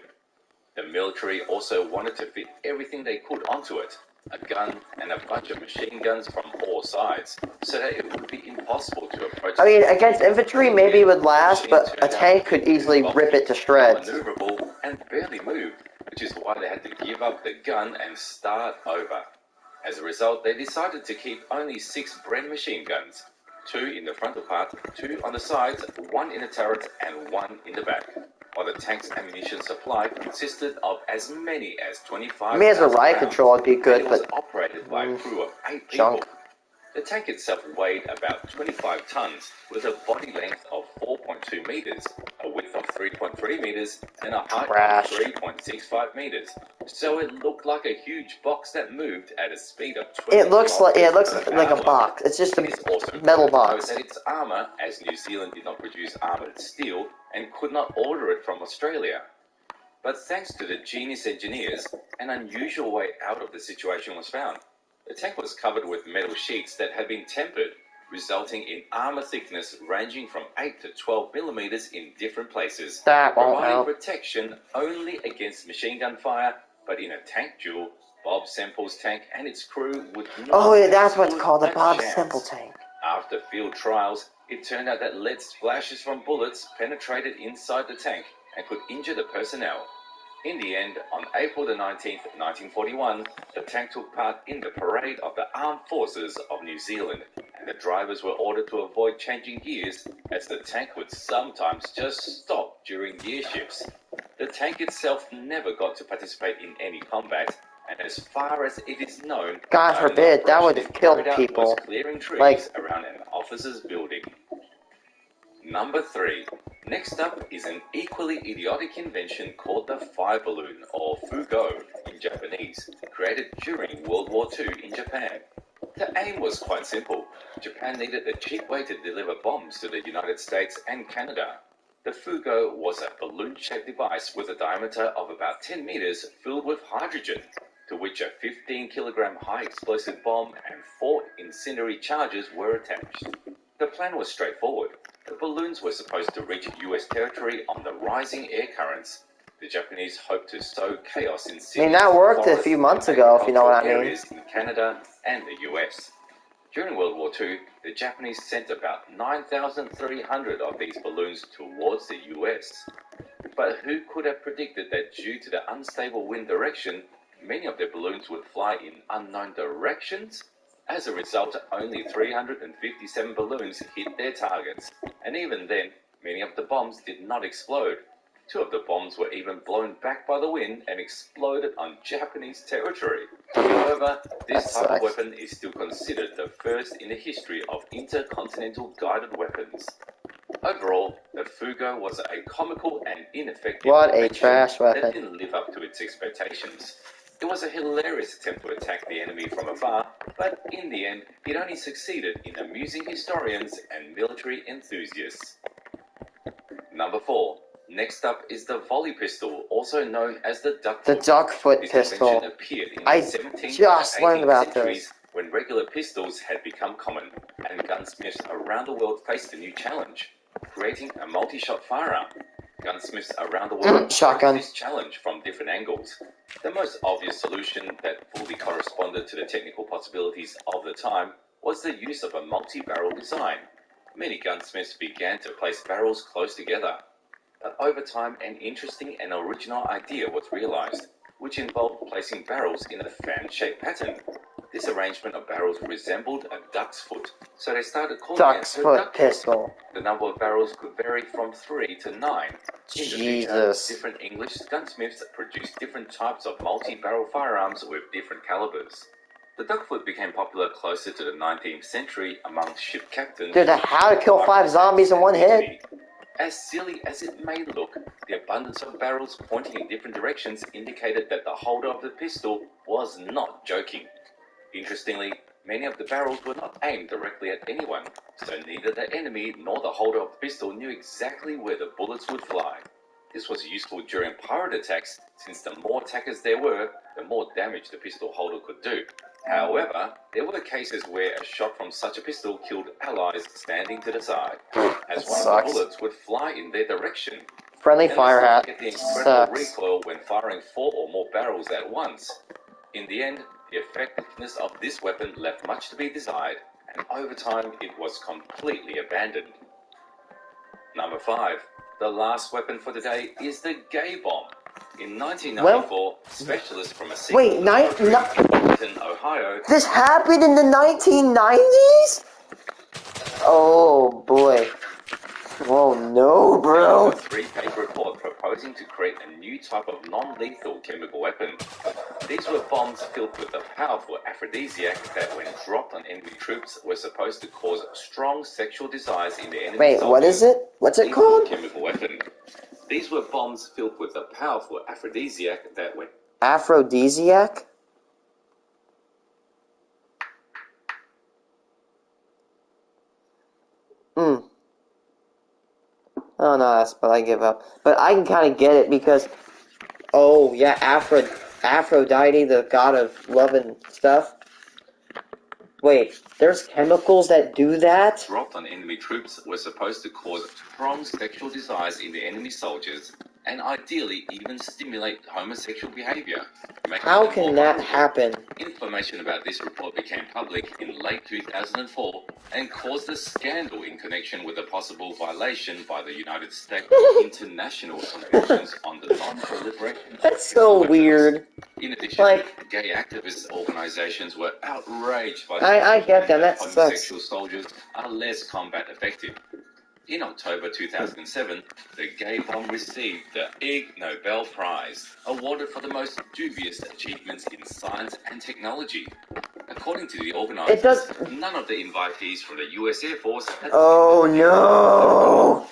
G: The military also wanted to fit everything they could onto it, a gun and a bunch of machine guns from all sides, so that it would be impossible to approach.
A: I mean, against infantry maybe it would last, but a tank could easily rip it to shreds.
G: Maneuverable and barely moved, which is why they had to give up the gun and start over. As a result, they decided to keep only 6 Bren machine guns, 2 in the frontal part, 2 on the sides, 1 in the turret, and 1 in the back. While the tank's ammunition supply consisted of as many as 25.
A: I mean, as a riot control, it'd be good,
G: it
A: but
G: was operated by a crew of 8
A: junk.
G: people. The tank itself weighed about 25 tons, with a body length of 4.2 meters, a width of 3.3 meters, and a height
A: Trash.
G: of 3.65 meters. So it looked like a huge box that moved at a speed of 20
A: It looks like
G: kilometers
A: like
G: per
A: a
G: hour.
A: box. It's just a
G: It is also
A: metal
G: important to note
A: box.
G: that its armor, as New Zealand did not produce armored steel and could not order it from Australia. But thanks to the genius engineers, an unusual way out of the situation was found. The tank was covered with metal sheets that had been tempered, resulting in armor thickness ranging from 8 to 12 millimeters in different places,
A: That won't
G: providing
A: help.
G: protection only against machine gun fire. But in a tank duel, Bob Semple's tank and its crew would not
A: Oh, yeah,
G: have
A: that's what's
G: stood
A: called the
G: a
A: Bob
G: chance.
A: Semple tank.
G: After field trials, it turned out that lead splashes from bullets penetrated inside the tank and could injure the personnel. In the end, on April the 19th, 1941, the tank took part in the parade of the Armed Forces of New Zealand, and the drivers were ordered to avoid changing gears, as the tank would sometimes just stop during gear shifts. The tank itself never got to participate in any combat, and as far as it is known,
A: God
G: the only
A: forbid, that would
G: operation
A: have
G: it
A: killed
G: carried out
A: people.
G: was clearing trees
A: Like-
G: around an officer's building. Number 3. Next up is an equally idiotic invention called the fire balloon, or fugo in Japanese, created during World War II in Japan. The aim was quite simple. Japan needed a cheap way to deliver bombs to the United States and Canada. The fugo was a balloon-shaped device with a diameter of about 10 meters filled with hydrogen, to which a 15-kilogram high-explosive bomb and 4 incendiary charges were attached. The plan was straightforward. The balloons were supposed to reach US territory on the rising air currents. The Japanese hoped to sow chaos in cities,
A: that worked a
G: forests,
A: few months
G: and
A: ago, if you know what I
G: agricultural
A: mean.
G: areas in Canada and the US. During World War II, the Japanese sent about 9,300 of these balloons towards the US. But who could have predicted that due to the unstable wind direction, many of the balloons would fly in unknown directions? As a result, only 357 balloons hit their targets, and even then, many of the bombs did not explode. 2 of the bombs were even blown back by the wind and exploded on Japanese territory. However, this type of weapon is still considered the first in the history of intercontinental guided weapons. Overall, the fugo was a comical and ineffective
A: What a
G: invention
A: trash weapon.
G: that didn't live up to its expectations. It was a hilarious attempt to attack the enemy from afar, but in the end, it only succeeded in amusing historians and military enthusiasts. Number 4. Next up is the volley pistol, also known as the duck
A: The
G: foot.
A: duck foot
G: This
A: pistol.
G: invention appeared in
A: I
G: the 17th
A: just
G: and
A: learned
G: 18th
A: about
G: centuries when regular pistols had become common, and gunsmiths around the world faced a new challenge. creating a multi-shot firearm. Gunsmiths around the world
A: Shotgun.
G: approached this challenge from different angles. The most obvious solution that fully corresponded to the technical possibilities of the time was the use of a multi-barrel design. Many gunsmiths began to place barrels close together. But over time, an interesting and original idea was realized, which involved placing barrels in a fan-shaped pattern. This arrangement of barrels resembled a duck's foot, so they started calling
A: Duck's
G: it the
A: foot
G: duck
A: pistol.
G: The number of barrels could vary from 3 to 9. In the future,
A: Jesus.
G: different English gunsmiths produced different types of multi-barrel firearms with different calibers. The duckfoot became popular closer to the 19th century among ship captains.
A: Dude, how to kill 5 zombies in one hit?
G: As silly as it may look, the abundance of barrels pointing in different directions indicated that the holder of the pistol was not joking. Interestingly, many of the barrels were not aimed directly at anyone, so neither the enemy nor the holder of the pistol knew exactly where the bullets would fly. This was useful during pirate attacks, since the more attackers there were, the more damage the pistol holder could do. However, there were cases where a shot from such a pistol killed allies standing to the side, as one of the bullets would fly in their direction.
A: Friendly fire hat
G: Get the incredible
A: sucks.
G: recoil when firing 4 or more barrels at once. In the end, the effectiveness of this weapon left much to be desired, and over time it was completely abandoned. Number 5. The last weapon for today is the gay bomb. In 1994, specialists from a secret laboratory in Clinton, Ohio...
A: This happened in the 1990s? Oh boy. Oh no, bro.
G: A 3-page report proposing to create a new type of non-lethal chemical weapon. These were bombs filled with a powerful aphrodisiac that, when dropped on enemy troops, were supposed to cause strong sexual desires in the enemy.
A: Wait, what is it? What's it called?
G: Chemical weapon. These were bombs filled with a powerful aphrodisiac that, when...
A: Aphrodisiac? Oh no, but I give up. But I can kind of get it because, oh yeah, Aphrodite, the god of love and stuff. Wait, there's chemicals that do that?
G: Dropped on enemy troops were supposed to cause strong sexual desires in the enemy soldiers, and ideally even stimulate homosexual behavior.
A: How can that happen?
G: Information about this report became public in late 2004 and caused a scandal in connection with a possible violation by the United States of international conventions on the non-proliferation.
A: That's so weird.
G: In addition,
A: Like,
G: gay activist organizations were outraged by
A: I get that
G: homosexual
A: sucks.
G: soldiers are less combat effective. In October 2007, the gay bomb received the Ig Nobel Prize, awarded for the most dubious achievements in science and technology. According to the organizers, none of the invitees from the US Air Force had...
A: Oh no!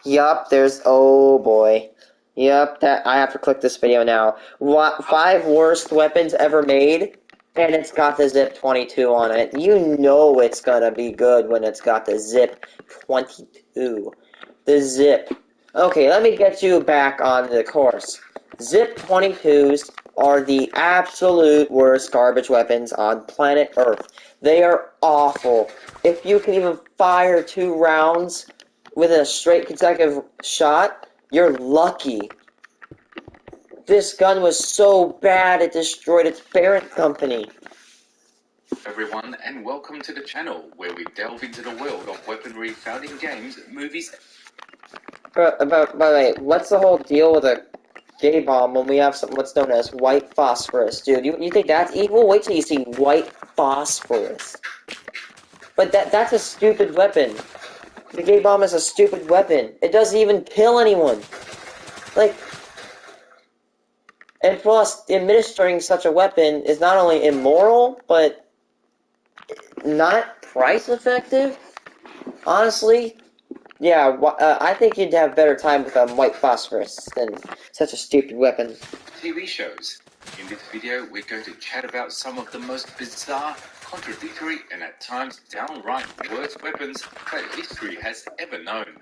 A: Yup, oh boy. Yup, I have to click this video now. 5 worst weapons ever made, and it's got the Zip 22 on it. You know it's gonna be good when it's got the Zip 22. The Zip. Okay, let me get you back on the course. Zip 22s are the absolute worst garbage weapons on planet Earth. They are awful. If you can even fire 2 rounds with a straight consecutive shot, you're lucky. This gun was so bad it destroyed its parent company.
G: Everyone, and welcome to the channel, where we delve into the world of weaponry found in games, movies...
A: By the way, what's the whole deal with a gay bomb when we have what's known as white phosphorus, dude? You think that's evil? Wait till you see white phosphorus. But that's a stupid weapon. The gay bomb is a stupid weapon. It doesn't even kill anyone. Like, and plus, administering such a weapon is not only immoral, but not price effective. Honestly, yeah, I think you'd have better time with white phosphorus than such a stupid weapon.
G: TV shows. In this video, we're going to chat about some of the most bizarre, contradictory, and at times downright worst weapons that history has ever known.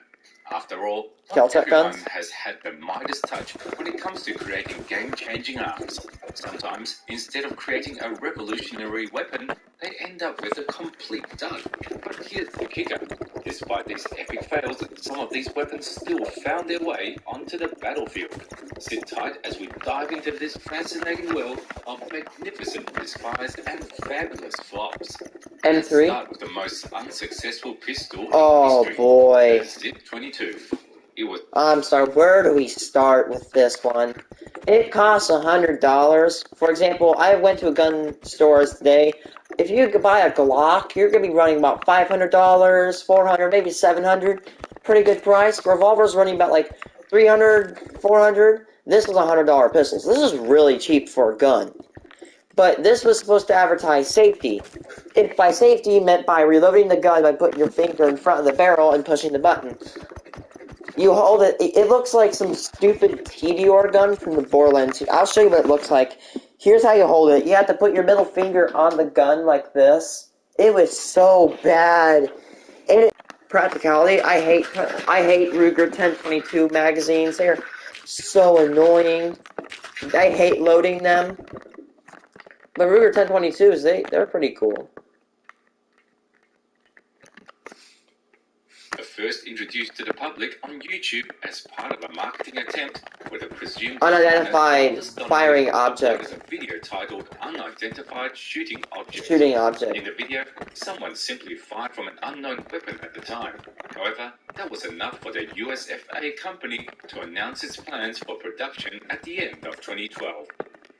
G: After all,
A: Keltec
G: Everyone
A: guns.
G: has had the Midas touch when it comes to creating game-changing arms. Sometimes, instead of creating a revolutionary weapon, they end up with a complete dud. But here's the kicker. Despite these epic fails, some of these weapons still found their way onto the battlefield. Sit tight as we dive into this fascinating world of magnificent misfires and fabulous flops. Let's
A: M3.
G: start with the most unsuccessful pistol
A: Oh
G: in history,
A: boy.
G: the ZIP-22. It was
A: I'm sorry, where do we start with this one? It costs $100. For example, I went to a gun store today. If you could buy a Glock, you're going to be running about $500, $400, maybe $700. Pretty good price. Revolver's running about like $300, $400. This was a $100 pistol. So this is really cheap for a gun. But this was supposed to advertise safety. If by safety you meant by reloading the gun by putting your finger in front of the barrel and pushing the button. You hold it, it looks like some stupid Tediore gun from the Borderlands. I'll show you what it looks like. Here's how you hold it. You have to put your middle finger on the gun like this. It was so bad. And practicality, I hate Ruger 1022 magazines. They're so annoying. I hate loading them. But Ruger 1022s, they're pretty cool.
G: first introduced to the public on YouTube as part of a marketing attempt with a presumed
A: Unidentified firing object.
G: a video titled Unidentified Shooting Object.
A: Shooting object.
G: In the video, someone simply fired from an unknown weapon at the time. However, that was enough for the USFA company to announce its plans for production at the end of 2012.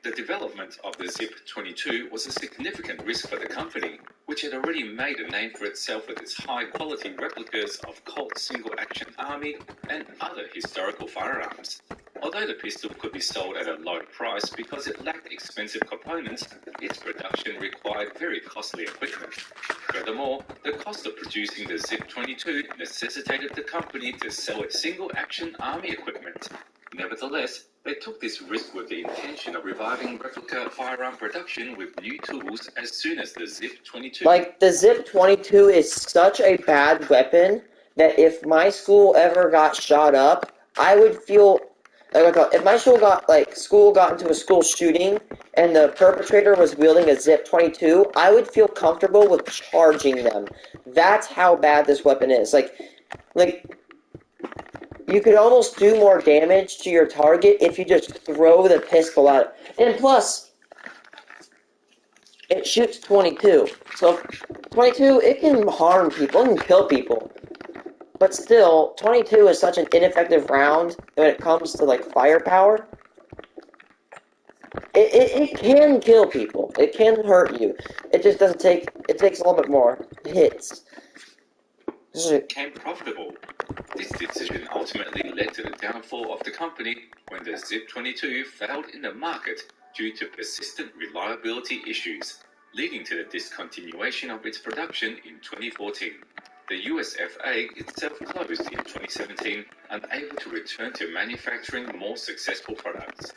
G: The development of the ZIP-22 was a significant risk for the company, which had already made a name for itself with its high-quality replicas of Colt single-action army and other historical firearms. Although the pistol could be sold at a low price because it lacked expensive components, its production required very costly equipment. Furthermore, the cost of producing the ZIP-22 necessitated the company to sell its single-action army equipment. Nevertheless, they took this risk with the intention of reviving replica firearm production with new tools as soon as the ZIP-22.
A: Like, the ZIP-22 is such a bad weapon that if my school ever got shot up, I would feel... if my school got into a school shooting and the perpetrator was wielding a ZIP-22, I would feel comfortable with charging them. That's how bad this weapon is. Like, you could almost do more damage to your target if you just throw the pistol out. And plus, it shoots 22. So, 22, it can harm people, it can kill people. But still, 22 is such an ineffective round when it comes to, like, firepower. It can kill people. It can hurt you. It just doesn't take... It takes a little bit more hits.
G: Became profitable. This decision ultimately led to the downfall of the company when the ZIP-22 failed in the market due to persistent reliability issues, leading to the discontinuation of its production in 2014. The USFA itself closed in 2017, unable to return to manufacturing more successful products.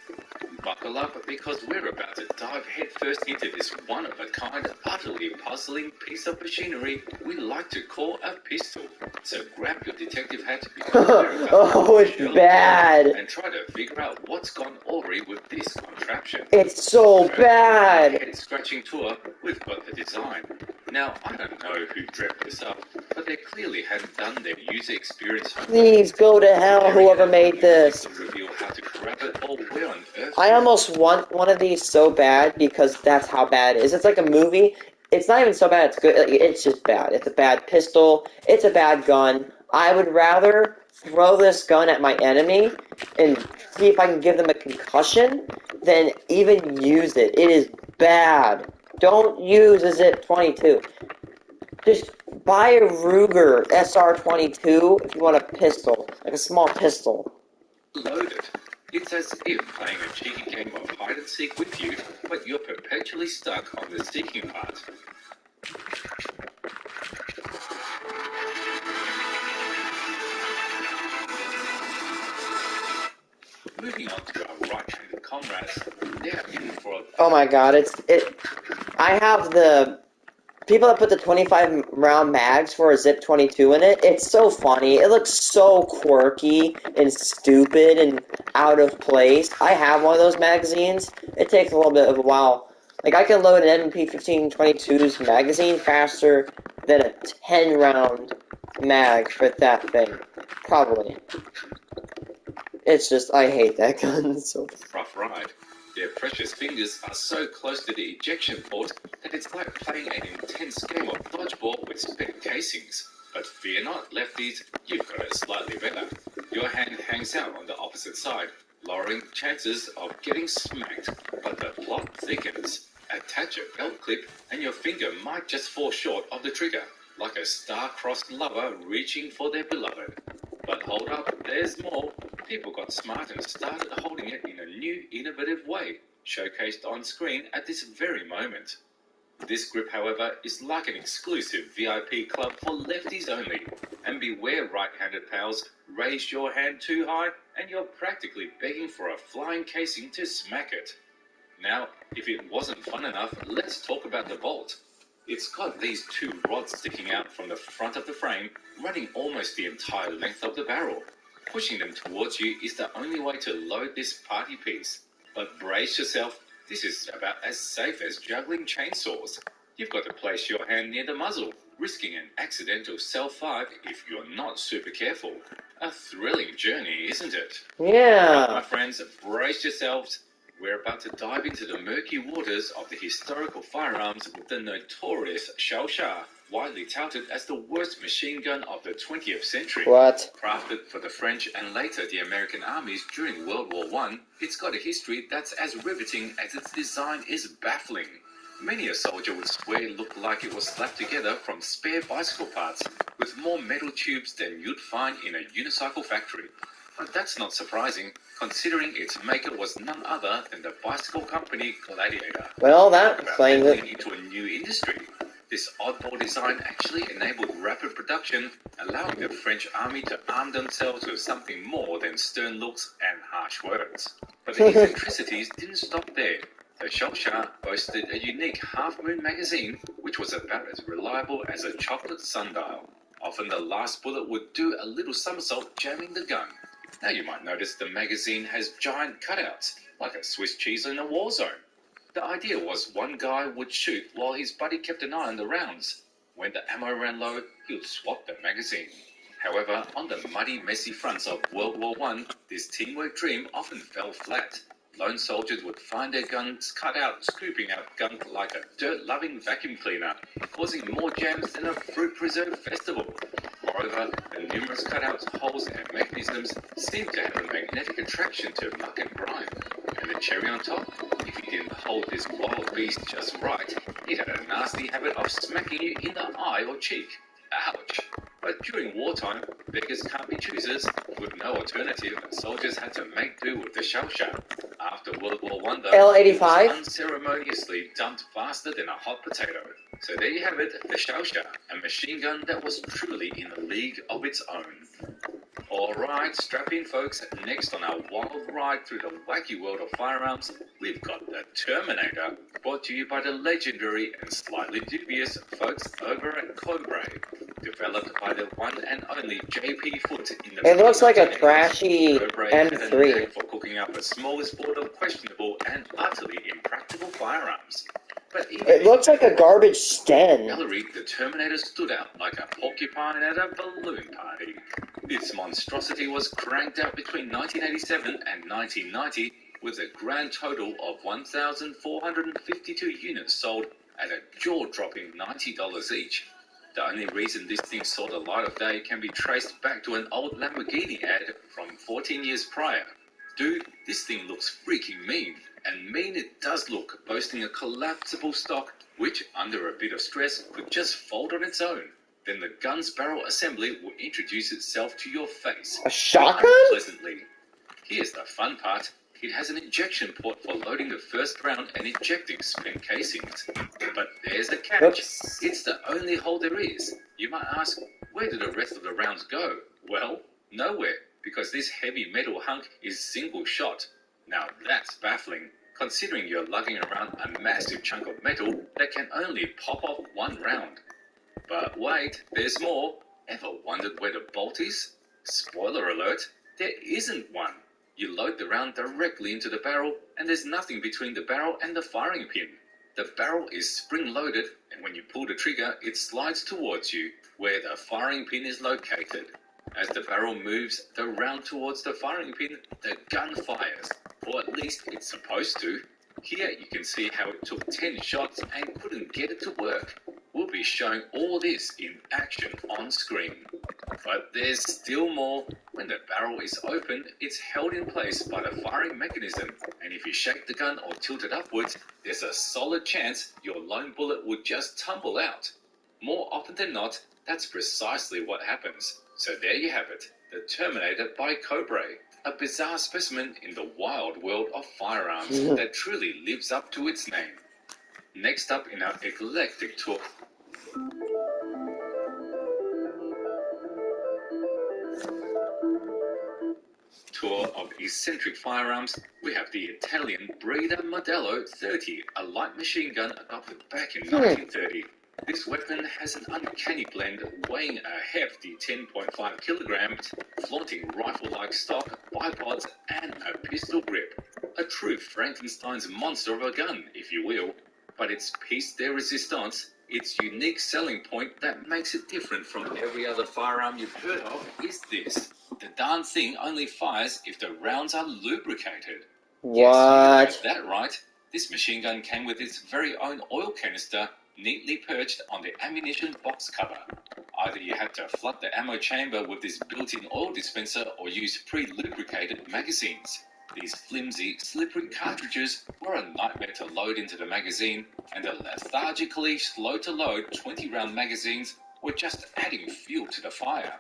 G: Buckle up because we're about to dive headfirst into this one-of-a-kind, utterly puzzling piece of machinery we like to call a pistol. So grab your detective hat because we're about
A: it's bad.
G: And try to figure out what's gone awry with this contraption.
A: It's so bad.
G: Head-scratching tour, we've got the design. Now, I don't know who dreamt this up, but they clearly hadn't done their user experience.
A: Please go to hell, whoever made this.
G: Reveal how to grab it or where on earth.
A: I almost want one of these so bad because that's how bad it is. It's like a movie. It's not even so bad, it's good. It's just bad. It's a bad pistol. It's a bad gun. I would rather throw this gun at my enemy and see if I can give them a concussion than even use it. It is bad. Don't use a ZIP-22. Just buy a Ruger SR-22 if you want a pistol, like a small pistol.
G: Loaded. It's as if playing a cheeky game of hide and seek with you, but you're perpetually stuck on the seeking part. Moving on to our right-handed comrades, they're in for a...
A: Oh my god, I have the people that put the 25 round mags for a Zip 22 in it, it's so funny. It looks so quirky and stupid and out of place. I have one of those magazines. It takes a little bit of a while. Like, I can load an MP 1522's magazine faster than a 10 round mag with that thing. Probably. It's just, I hate that gun so much.
G: Rough ride. Their precious fingers are so close to the ejection port that it's like playing an intense game of dodgeball with spent casings. But fear not, lefties, you've got it slightly better. Your hand hangs out on the opposite side, lowering chances of getting smacked. But the plot thickens. Attach a belt clip and your finger might just fall short of the trigger, like a star-crossed lover reaching for their beloved. But hold up, there's more. People got smart and started holding it in a new, innovative way, showcased on screen at this very moment. This grip, however, is like an exclusive VIP club for lefties only. And beware, right-handed pals, raise your hand too high and you're practically begging for a flying casing to smack it. Now, if it wasn't fun enough, let's talk about the bolt. It's got these two rods sticking out from the front of the frame, running almost the entire length of the barrel. Pushing them towards you is the only way to load this party piece. But brace yourself, this is about as safe as juggling chainsaws. You've got to place your hand near the muzzle, risking an accidental cell 5 if you're not super careful. A thrilling journey, isn't it?
A: Yeah.
G: My friends, brace yourselves. We're about to dive into the murky waters of the historical firearms with the notorious Shao-Sha, widely touted as the worst machine gun of the 20th century.
A: What?
G: Crafted for the French and later the American armies during World War I, it's got a history that's as riveting as its design is baffling. Many a soldier would swear it looked like it was slapped together from spare bicycle parts, with more metal tubes than you'd find in a unicycle factory. But that's not surprising, considering its maker was none other than the bicycle company Gladiator.
A: Well, that
G: About
A: explains
G: entering
A: it.
G: into a new industry. This oddball design actually enabled rapid production, allowing the French army to arm themselves with something more than stern looks and harsh words. But the eccentricities didn't stop there. The Shao-Sha boasted a unique half-moon magazine, which was about as reliable as a chocolate sundial. Often the last bullet would do a little somersault jamming the gun. Now you might notice the magazine has giant cutouts, like a Swiss cheese in a war zone. The idea was one guy would shoot while his buddy kept an eye on the rounds. When the ammo ran low, he would swap the magazine. However, on the muddy, messy fronts of World War I, this teamwork dream often fell flat. Lone soldiers would find their guns cut out, scooping out gunk like a dirt-loving vacuum cleaner, causing more jams than a fruit preserve festival. Moreover, the numerous cutouts, holes, and mechanisms seemed to have a magnetic attraction to muck and grime. And the cherry on top, if you didn't hold this wild beast just right, it had a nasty habit of smacking you in the eye or cheek. Ouch! But during wartime, beggars can't be choosers. With no alternative, soldiers had to make do with the Shao-Sha. After World War I, though,
A: L85?
G: it was unceremoniously dumped faster than a hot potato. So there you have it, the Shao-Sha, a machine gun that was truly in a league of its own. Alright, strap in folks, next on our wild ride through the wacky world of firearms, we've got the Terminator, brought to you by the legendary and slightly dubious folks over at Cobra, developed by the one and only JP Foote in the
A: It looks like a
G: 1980s.
A: trashy
G: Cobra had a
A: M3.
G: knack for cooking up a smorgasbord of questionable and utterly impractical firearms. But even
A: It looks like a garbage Sten.
G: gallery, the Terminator stood out like a porcupine at a balloon party. This monstrosity was cranked out between 1987 and 1990 with a grand total of 1,452 units sold at a jaw-dropping $90 each. The only reason this thing saw the light of day can be traced back to an old Lamborghini ad from 14 years prior. Dude, this thing looks freaking mean. And mean it does look, boasting a collapsible stock which, under a bit of stress, could just fold on its own. Then the gun's barrel assembly will introduce itself to your face.
A: A shotgun?
G: Unpleasantly. Here's the fun part. It has an ejection port for loading the first round and ejecting spent casings. But there's the catch.
A: Oops.
G: It's the only hole there is. You might ask, where do the rest of the rounds go? Well, nowhere, because this heavy metal hunk is single shot. Now that's baffling, considering you're lugging around a massive chunk of metal that can only pop off one round. But wait, there's more. Ever wondered where the bolt is? Spoiler alert, there isn't one. You load the round directly into the barrel, and there's nothing between the barrel and the firing pin. The barrel is spring-loaded, and when you pull the trigger, it slides towards you, where the firing pin is located. As the barrel moves the round towards the firing pin, the gun fires, or at least it's supposed to. Here you can see how it took 10 shots and couldn't get it to work. We'll be showing all this in action on screen. But there's still more. When the barrel is opened, it's held in place by the firing mechanism, and if you shake the gun or tilt it upwards, there's a solid chance your lone bullet would just tumble out. More often than not, that's precisely what happens. So there you have it, the Terminator by Cobra, a bizarre specimen in the wild world of firearms that truly lives up to its name. Next up in our eclectic tour of eccentric firearms, we have the Italian Breda Modello 30, a light machine gun adopted back in 1930. This weapon has an uncanny blend, weighing a hefty 10.5 kilograms, flaunting rifle-like stock, bipods, and a pistol grip. A true Frankenstein's monster of a gun, if you will. But its piece de resistance, its unique selling point that makes it different from every other firearm you've heard of, is this. The darn thing only fires if the rounds are lubricated.
A: What?
G: Yes, you heard that right. This machine gun came with its very own oil canister, neatly perched on the ammunition box cover. Either you had to flood the ammo chamber with this built-in oil dispenser or use pre-lubricated magazines. These flimsy, slippery cartridges were a nightmare to load into the magazine, and the lethargically slow-to-load 20-round magazines were just adding fuel to the fire.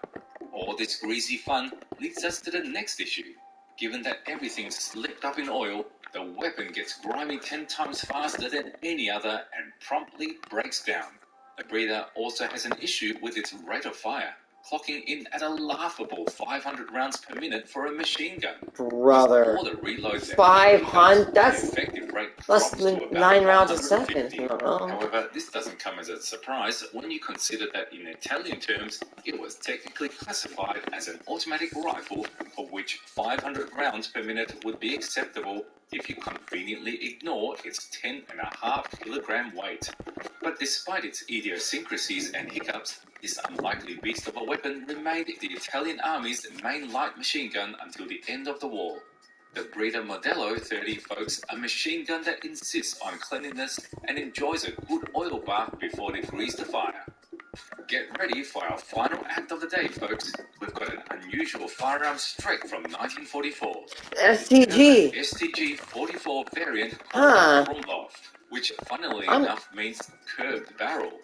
G: All this greasy fun leads us to the next issue. Given that everything's slicked up in oil, the weapon gets grimy 10 times faster than any other and promptly breaks down. The Breda also has an issue with its rate of fire, clocking in at a laughable 500 rounds per minute for a machine gun.
A: Brother.
G: All the reloads
A: 500? That's
G: the effective rate
A: less
G: drops
A: than
G: to about
A: 9 rounds a
G: 150.
A: second.
G: However, this doesn't come as a surprise when you consider that in Italian terms, it was technically classified as an automatic rifle for which 500 rounds per minute would be acceptable if you conveniently ignore its 10.5 kilogram weight. But despite its idiosyncrasies and hiccups, this unlikely beast of a weapon remained the Italian Army's main light machine gun until the end of the war. The Breda Modello 30, folks, a machine gun that insists on cleanliness and enjoys a good oil bath before it agrees to fire. Get ready for our final act of the day, folks. We've got an unusual firearm straight from 1944.
A: STG.
G: STG 44 variant called the Krumlov, which funnily enough means curved barrel.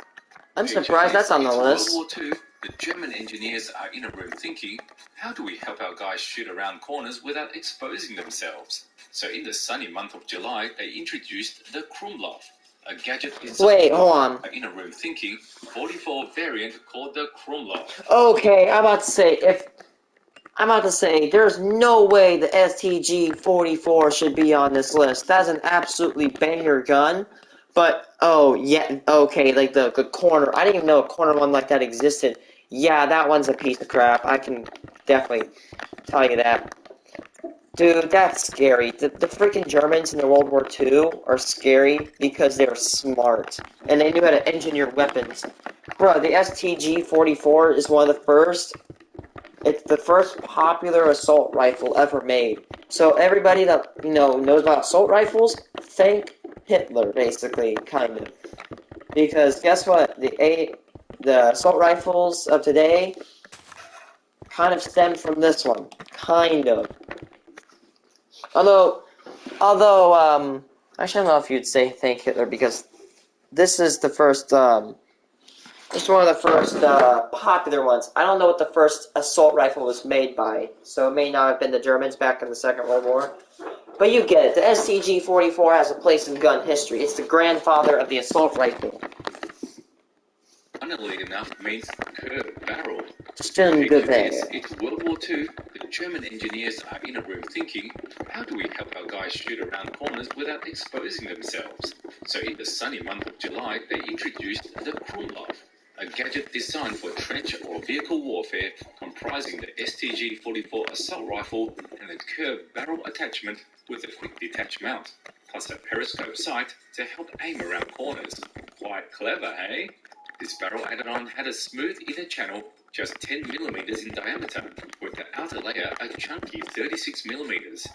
A: I'm surprised that's on the list.
G: World War II, the German engineers are in a room thinking, how do we help our guys shoot around corners without exposing themselves? So in the sunny month of July, they introduced the Krumlov, a gadget
A: Wait, hold on.
G: in a room thinking 44 variant called the Krumlov.
A: Okay, I'm about to say there's no way the STG-44 should be on this list. That's an absolutely banger gun. But, oh, yeah, okay, like the corner. I didn't even know a corner one like that existed. Yeah, that one's a piece of crap. I can definitely tell you that. Dude, that's scary. The freaking Germans in the World War II are scary because they're smart. And they knew how to engineer weapons. Bro, the STG-44 is one of the first. It's the first popular assault rifle ever made. So everybody that, knows about assault rifles, thank Hitler, basically, kind of. Because guess what? The assault rifles of today kind of stem from this one. Kind of. Although, actually I don't know if you'd say thank Hitler, because this is the first, it's one of the first popular ones. I don't know what the first assault rifle was made by, so it may not have been the Germans back in the Second World War. But you get it. The STG-44 has a place in gun history. It's the grandfather of the assault rifle.
G: funnily enough, means curved barrel.
A: Stimmt
G: Picture
A: there.
G: this, it's World War II. The German engineers are in a room thinking, how do we help our guys shoot around corners without exposing themselves? So in the sunny month of July, they introduced the Krumlov, a gadget designed for trench or vehicle warfare comprising the STG-44 assault rifle and a curved barrel attachment with a quick detach mount, plus a periscope sight to help aim around corners. Quite clever, eh? This barrel add-on had a smooth inner channel just 10 millimeters in diameter, with the outer layer a chunky 36 millimeters.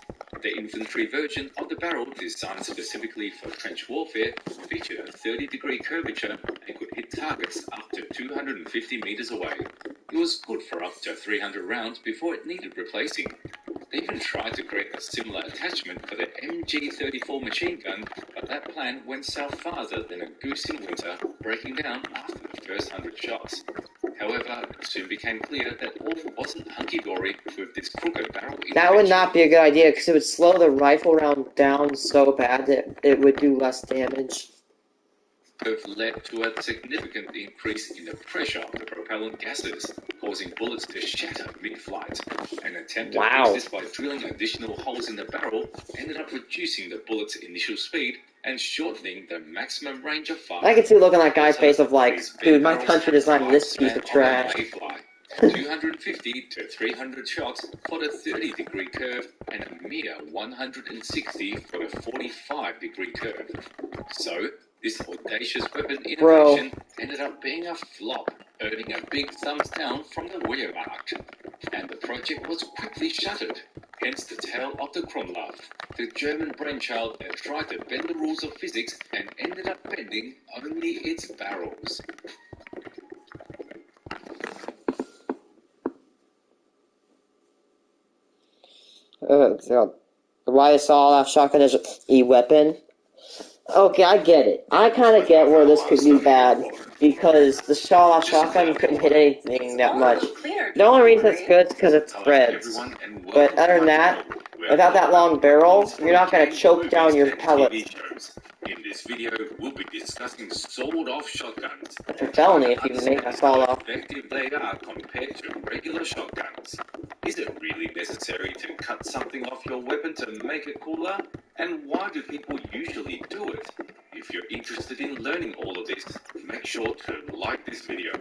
G: The infantry version of the barrel, designed specifically for trench warfare, featured a 30-degree curvature and could hit targets up to 250 meters away. It was good for up to 300 rounds before it needed replacing. They even tried to create a similar attachment for the MG-34 machine gun, but that plan went south faster than a goose in winter, breaking down after the first 100 shots. However, it soon became clear that all wasn't hunky-dory with this crooked barrel intervention.
A: That would not be a good idea, because it would slow the rifle round down so bad that it would do less damage.
G: Have led to a significant increase in the pressure of the propellant gases, causing bullets to shatter mid-flight. An attempt to fix this by drilling additional holes in the barrel ended up reducing the bullet's initial speed and shortening the maximum range of fire.
A: I can see the look on that guy's face of like, dude, my country designed this piece of trash.
G: 250 to 300 shots for the 30-degree curve and a mere 160 for the 45-degree curve. So, this audacious weapon innovation ended up being a flop, earning a big thumbs down from the Wehrmacht. And the project was quickly shuttered, hence the tale of the Krumlov, the German brainchild that tried to bend the rules of physics and ended up bending only its barrels.
A: Why is sawed-off shotgun is a weapon? Okay, I get it. I kind of get where this could be bad, because the sawed-off shotgun couldn't hit anything that much. The only reason it's good is because it's threads. But other than that, without that long barrel, you're not going to choke down your pellets.
F: In this video, we'll be discussing sawed-off shotguns.
A: It's a felony if you make a sawed-off.
F: How effective they are compared to regular shotguns. Is it really necessary to cut something off your weapon to make it cooler? And why do people usually do it? If you're interested in learning all of this, make sure to like this video.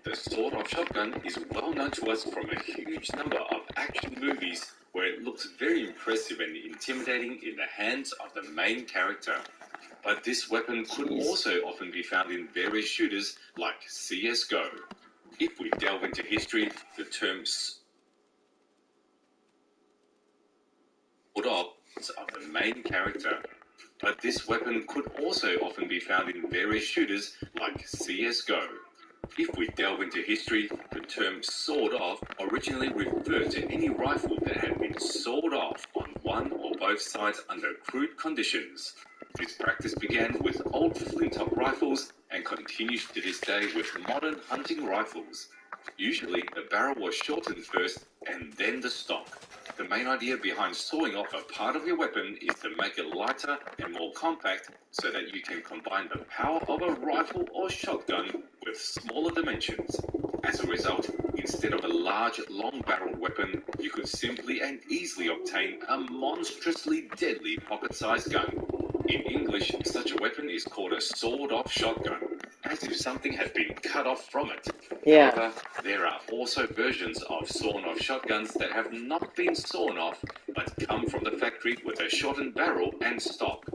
F: The sawed-off shotgun is well known to us from a huge number of action movies where it looks very impressive and intimidating in the hands of the main character. But this weapon could also often be found in various shooters like CSGO. If we delve into history, the term of the main character. But this weapon could also often be found in various shooters like CSGO. If we delve into history, the term sawed off originally referred to any rifle that had been sawed off on one or both sides under crude conditions. This practice began with old flintlock rifles and continues to this day with modern hunting rifles. Usually, the barrel was shortened first and then the stock. The main idea behind sawing off a part of your weapon is to make it lighter and more compact so that you can combine the power of a rifle or shotgun with smaller dimensions. As a result, instead of a large, long-barreled weapon, you could simply and easily obtain a monstrously deadly pocket-sized gun. In English, such a weapon is called a sawed-off shotgun, as if something had been cut off from it.
A: Yeah.
F: However, there are also versions of sawn-off shotguns that have not been sawn off, but come from the factory with a shortened barrel and stock.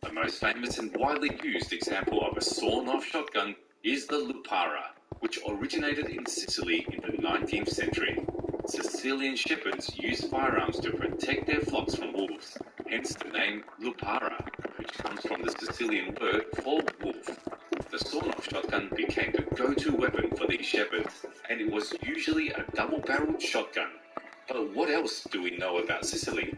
F: The most famous and widely used example of a sawn-off shotgun is the Lupara, which originated in Sicily in the 19th century. Sicilian shepherds used firearms to protect their flocks from wolves, hence the name Lupara, which comes from the Sicilian word for wolf. The sawn-off shotgun became the go-to weapon for these shepherds, and it was usually a double-barreled shotgun. But what else do we know about Sicily?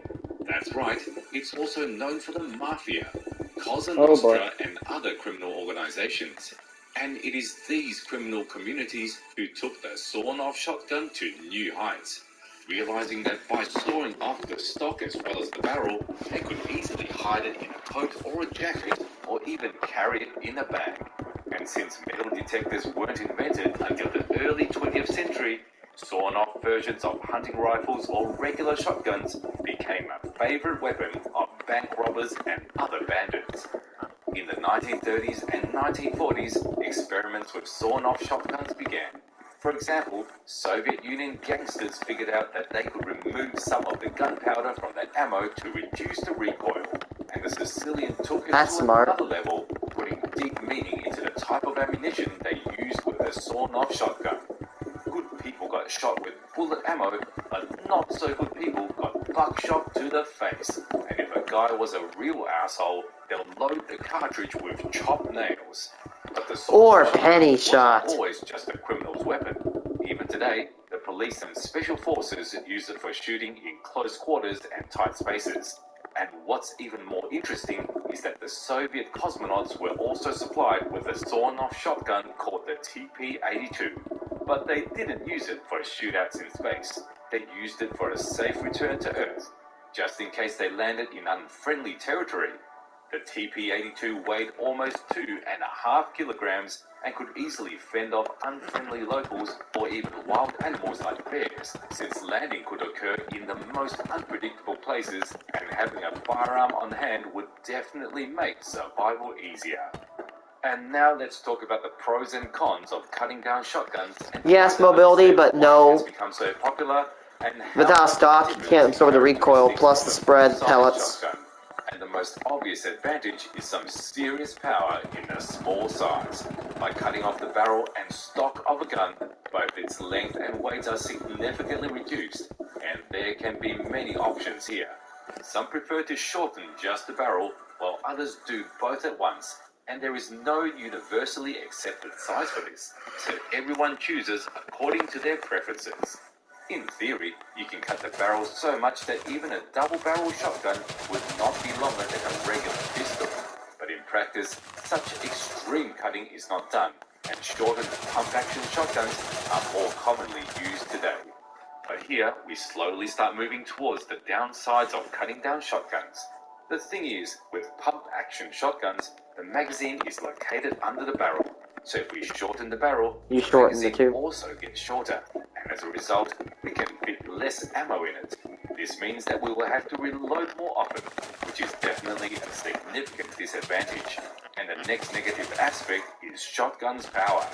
F: That's right, it's also known for the mafia, Cosa Nostra, and other criminal organizations. And it is these criminal communities who took the sawn-off shotgun to new heights, realizing that by sawing off the stock as well as the barrel, they could easily hide it in a coat or a jacket, or even carry it in a bag. And
G: And since metal detectors weren't invented until the early 20th century, sawn-off versions of hunting rifles or regular shotguns became a favorite weapon of bank robbers and other bandits. In the 1930s and 1940s, experiments with sawn-off shotguns began. For example, Soviet Union gangsters figured out that they could remove some of the gunpowder from the ammo to reduce the recoil, and the Sicilian took it
A: That's
G: to
A: smart.
G: another level, putting deep meaning into the type of ammunition they used with a sawn-off shotgun. Good people got shot with bullet ammo, but not so good people got buckshot to the face. And if a guy was a real asshole, they'll load the cartridge with chopped nails. But the
A: Or
G: sawn-off
A: penny
G: wasn't
A: shot.
G: always just a criminal's weapon. Even today, the police and special forces use it for shooting in close quarters and tight spaces. And what's even more interesting is that the Soviet cosmonauts were also supplied with a sawn-off shotgun called the TP-82. But they didn't use it for shootouts in space. They used it for a safe return to Earth, just in case they landed in unfriendly territory. The TP-82 weighed almost 2.5 kilograms and could easily fend off unfriendly locals or even wild animals like bears, since landing could occur in the most unpredictable places, and having a firearm on hand would definitely make survival easier. And now let's talk about the pros and cons of cutting down shotguns. And
A: Yes, mobility, but no.
G: It's become so popular, and
A: Without stock, you can't absorb the recoil, plus the spread, pellets.
G: Shotgun. And the most obvious advantage is some serious power in a small size. By cutting off the barrel and stock of a gun, both its length and weight are significantly reduced, and there can be many options here. Some prefer to shorten just the barrel, while others do both at once, and there is no universally accepted size for this, so everyone chooses according to their preferences. In theory, you can cut the barrel so much that even a double-barrel shotgun would not be longer than a regular pistol. But in practice, such extreme cutting is not done, and shortened pump-action shotguns are more commonly used today. But here, we slowly start moving towards the downsides of cutting down shotguns. The thing is, with pump-action shotguns, the magazine is located under the barrel. So if we shorten the barrel,
A: You
G: the
A: shorten the
G: magazine
A: tube.
G: also gets shorter, and as a result, we can fit less ammo in it. This means that we will have to reload more often, which is definitely a significant disadvantage. And the next negative aspect is shotgun's power.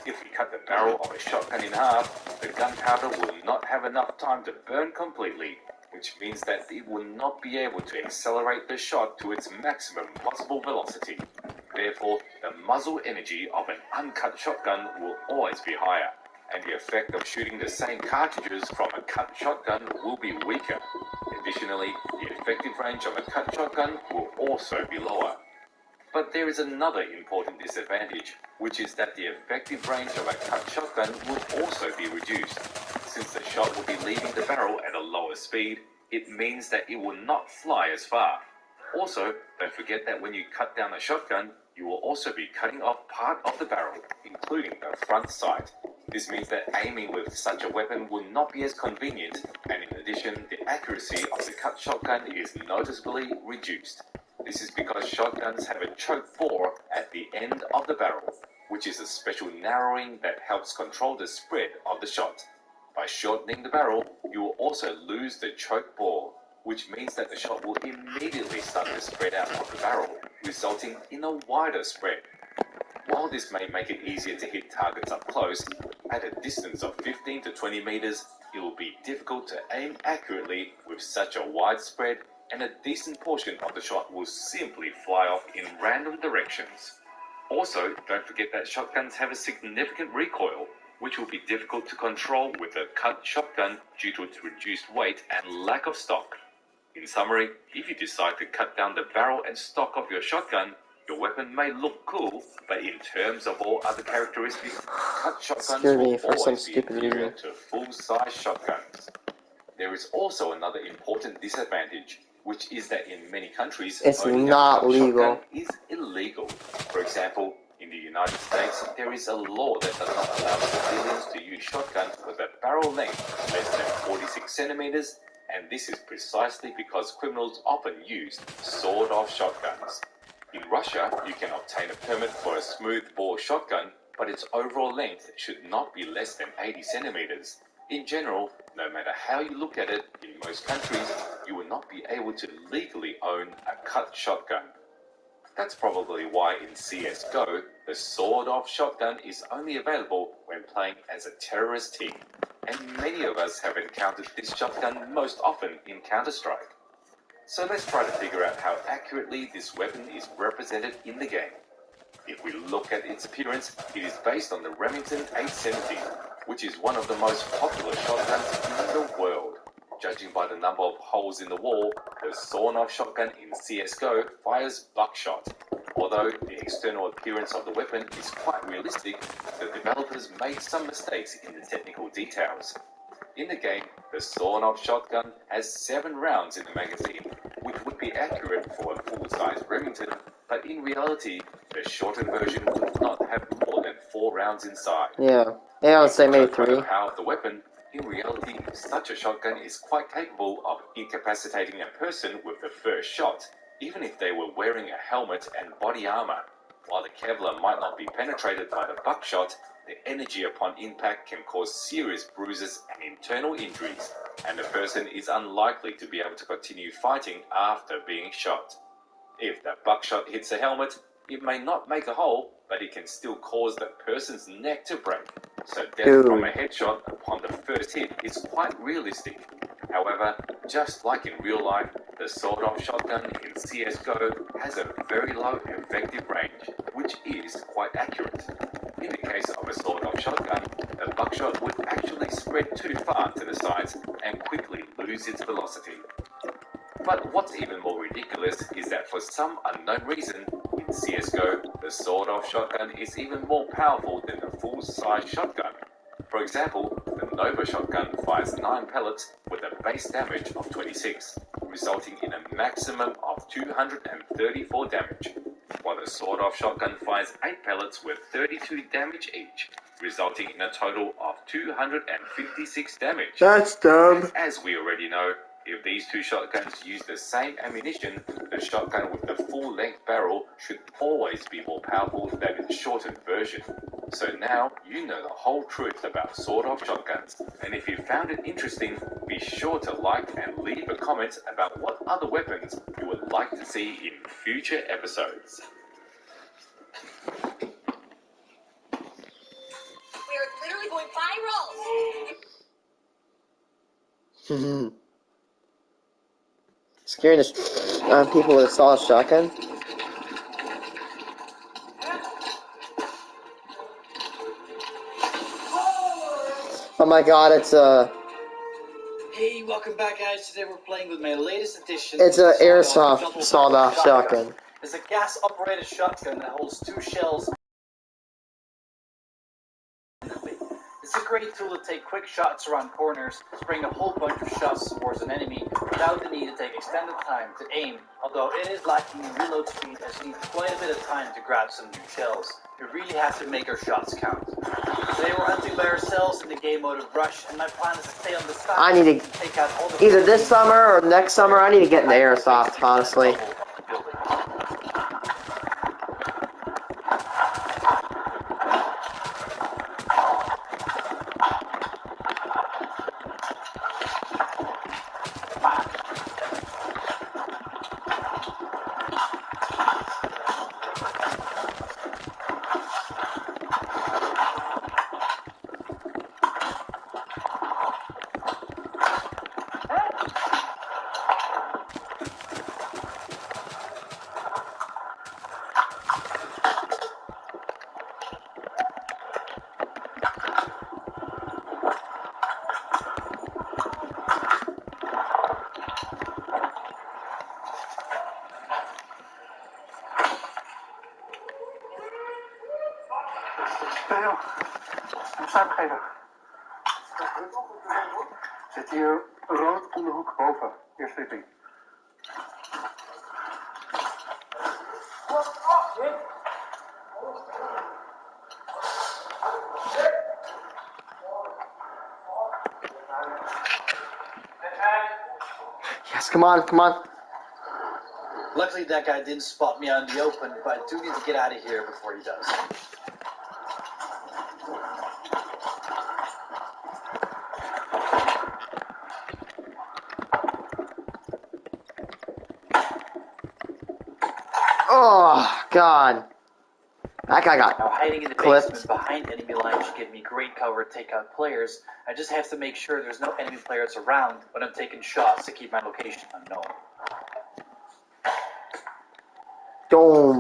G: If we cut the barrel of a shotgun in half, the gunpowder will not have enough time to burn completely, which means that it will not be able to accelerate the shot to its maximum possible velocity. Therefore, the muzzle energy of an uncut shotgun will always be higher, and the effect of shooting the same cartridges from a cut shotgun will be weaker. Additionally, the effective range of a cut shotgun will also be lower. But there is another important disadvantage, which is that the effective range of a cut shotgun will also be reduced. Since the shot will be leaving the barrel at a lower speed, it means that it will not fly as far. Also, don't forget that when you cut down a shotgun, you will also be cutting off part of the barrel, including the front sight. This means that aiming with such a weapon will not be as convenient, and in addition, the accuracy of the cut shotgun is noticeably reduced. This is because shotguns have a choke bore at the end of the barrel, which is a special narrowing that helps control the spread of the shot. By shortening the barrel, you will also lose the choke bore, which means that the shot will immediately start to spread out of the barrel, resulting in a wider spread. While this may make it easier to hit targets up close, at a distance of 15 to 20 meters, it will be difficult to aim accurately with such a wide spread, and a decent portion of the shot will simply fly off in random directions. Also, don't forget that shotguns have a significant recoil, which will be difficult to control with a cut shotgun due to its reduced weight and lack of stock. In summary, if you decide to cut down the barrel and stock of your shotgun, your weapon may look cool, but in terms of all other characteristics, cut shotguns
A: Scared me
G: will
A: for some
G: always be
A: stupid
G: inferior
A: reason.
G: to full-size shotguns. There is also another important disadvantage, which is that in many countries,
A: It's
G: owning
A: not
G: a cut
A: legal.
G: shotgun is illegal. For example, in the United States, there is a law that does not allow civilians to use shotguns with a barrel length less than 46 centimeters, and this is precisely because criminals often use sawed-off shotguns. In Russia, you can obtain a permit for a smooth-bore shotgun, but its overall length should not be less than 80 centimeters. In general, no matter how you look at it, in most countries, you will not be able to legally own a cut shotgun. That's probably why in CSGO, the sawed-off shotgun is only available when playing as a terrorist team, and many of us have encountered this shotgun most often in Counter-Strike. So let's try to figure out how accurately this weapon is represented in the game. If we look at its appearance, it is based on the Remington 870, which is one of the most popular shotguns in the world. Judging by the number of holes in the wall, the sawn-off shotgun in CSGO fires buckshot. Although the external appearance of the weapon is quite realistic, the developers made some mistakes in the technical details. In the game, the sawn-off shotgun has 7 rounds in the magazine, which would be accurate for a full-size Remington, but in reality, the shortened version would not have more than 4 rounds inside.
A: Yeah, I would say maybe 3.
G: The power of the weapon, in reality, such a shotgun is quite capable of incapacitating a person with the first shot, even if they were wearing a helmet and body armor. While the Kevlar might not be penetrated by the buckshot, the energy upon impact can cause serious bruises and internal injuries, and the person is unlikely to be able to continue fighting after being shot. If the buckshot hits the helmet, it may not make a hole, but it can still cause the person's neck to break. So death from a headshot upon the first hit is quite realistic. However, just like in real life, the sawed-off shotgun in CSGO has a very low effective range, which is quite accurate. In the case of a sawed-off shotgun, the buckshot would actually spread too far to the sides and quickly lose its velocity. But what's even more ridiculous is that for some unknown reason, in CSGO, the sawed-off shotgun is even more powerful than the full-size shotgun. For example, the Nova shotgun fires 9 pellets with a base damage of 26, resulting in a maximum of 234 damage, while the sawed-off shotgun fires 8 pellets with 32 damage each, resulting in a total of 256 damage.
A: That's dumb.
G: As we already know, if these two shotguns use the same ammunition, the shotgun with the full-length barrel should always be more powerful than its shortened version. So now you know the whole truth about sawed-off shotguns, and if you found it interesting, be sure to like and leave a comment about what other weapons you would like to see in future episodes.
C: We're literally going viral.
A: Scaring the people with a solid shotgun. Oh my god, it's a...
H: Hey, welcome back guys. Today we're playing with my latest addition.
A: It's an airsoft sawed-off shotgun.
H: It's a gas-operated shotgun that holds 2 shells. It's a great tool to take quick shots around corners, spring a whole bunch of shots towards an enemy without the need to take extended time to aim, although it is lacking in reload speed as you need quite a bit of time to grab some new shells. We really have to make our shots count. Today we're hunting by ourselves in the game mode of Rush, and my plan is to stay on the side.
A: I need to,
H: take out all the
A: either this summer or next summer, I need to get into airsoft, honestly.
I: Pedro, waar staat Pedro? Zit hier rood om de hoek boven. Eerste verdieping.
A: Yes, come on, come on.
H: Luckily, that guy didn't spot me out in the open, but I do need to get out of here before he does.
A: Oh, God. That guy got
H: Now, hiding in the
A: clipped.
H: basement behind enemy lines should give me great cover to take out players. I just have to make sure there's no enemy players around when I'm taking shots to keep my location unknown.
A: Dome.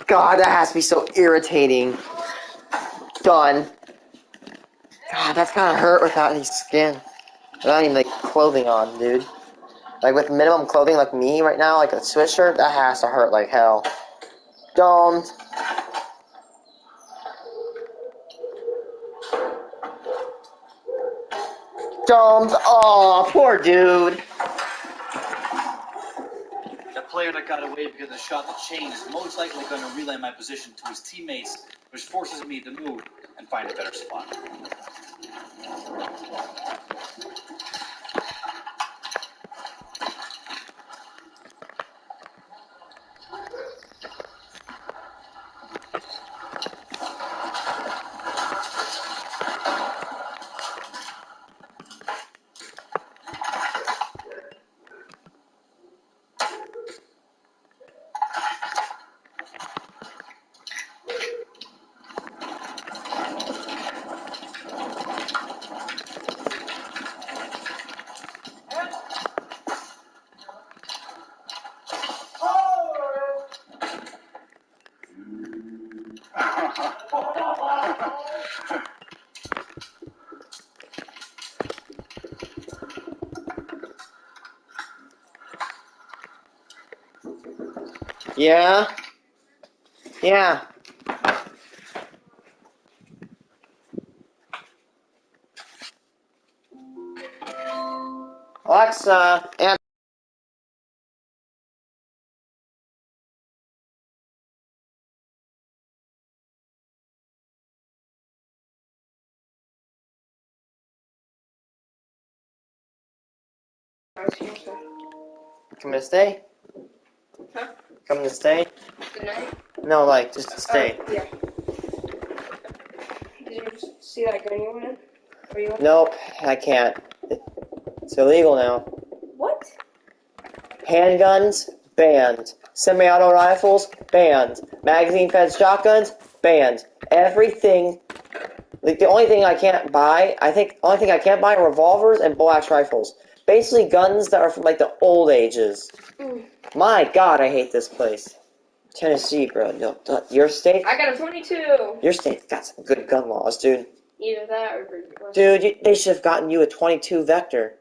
A: God, that has to be so irritating. Done. God, that's gotta hurt without any skin. Without any, like, clothing on, dude. Like, with minimum clothing like me right now, like a sweatshirt, that has to hurt like hell. Domed. Domed. Oh, poor dude.
H: The player that got away because the shot the chain is most likely going to relay my position to his teammates, which forces me to move and find a better spot.
A: Yeah. Yeah. Alexa, and come to stay?
J: Huh?
A: Come to stay?
J: Good night?
A: No, like, just to stay.
J: Yeah. Did you see that gun you wanted?
A: Nope, I can't. It's illegal now.
J: What?
A: Handguns, banned. Semi-auto rifles, banned. Magazine-fed shotguns, banned. Everything. Like, the only thing I can't buy, only thing I can't buy are revolvers and bull-axe rifles. Basically, guns that are from, like, the old ages. My God, I hate this place. Tennessee, bro. No, your state?
J: I got a 22.
A: Your state's got some good gun laws, dude.
J: Either that or...
A: Dude, they should have gotten you a 22 Vector.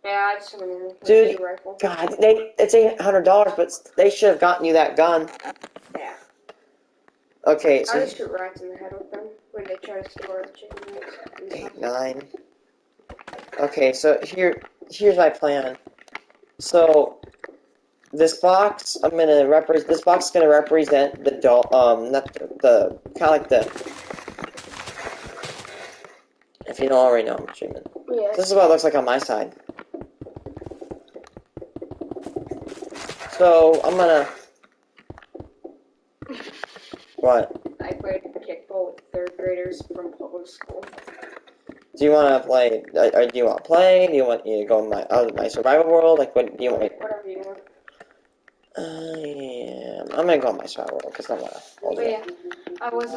J: Yeah, I just went in with
A: Dude,
J: a rifle.
A: God, it's $800, but they should have gotten you that gun.
J: Yeah.
A: Okay, so...
J: I just shoot rats in the head with them when they try to steal the chicken wings.
A: 8, 9... Okay, so here's my plan. So, this box, this box is gonna represent the not the, kind of like the... If you don't already know, I'm streaming.
J: Yeah.
A: This is what it looks like on my side. So, I'm gonna... What?
J: I played kickball with 3rd graders from public school.
A: Do you want to play, or do you want to play? Do you want me to go in my survival world? Like, what do you want me?
J: Whatever you want.
A: Yeah, I'm gonna go in my survival world, because I'm gonna hold
J: But
A: it.
J: yeah, I was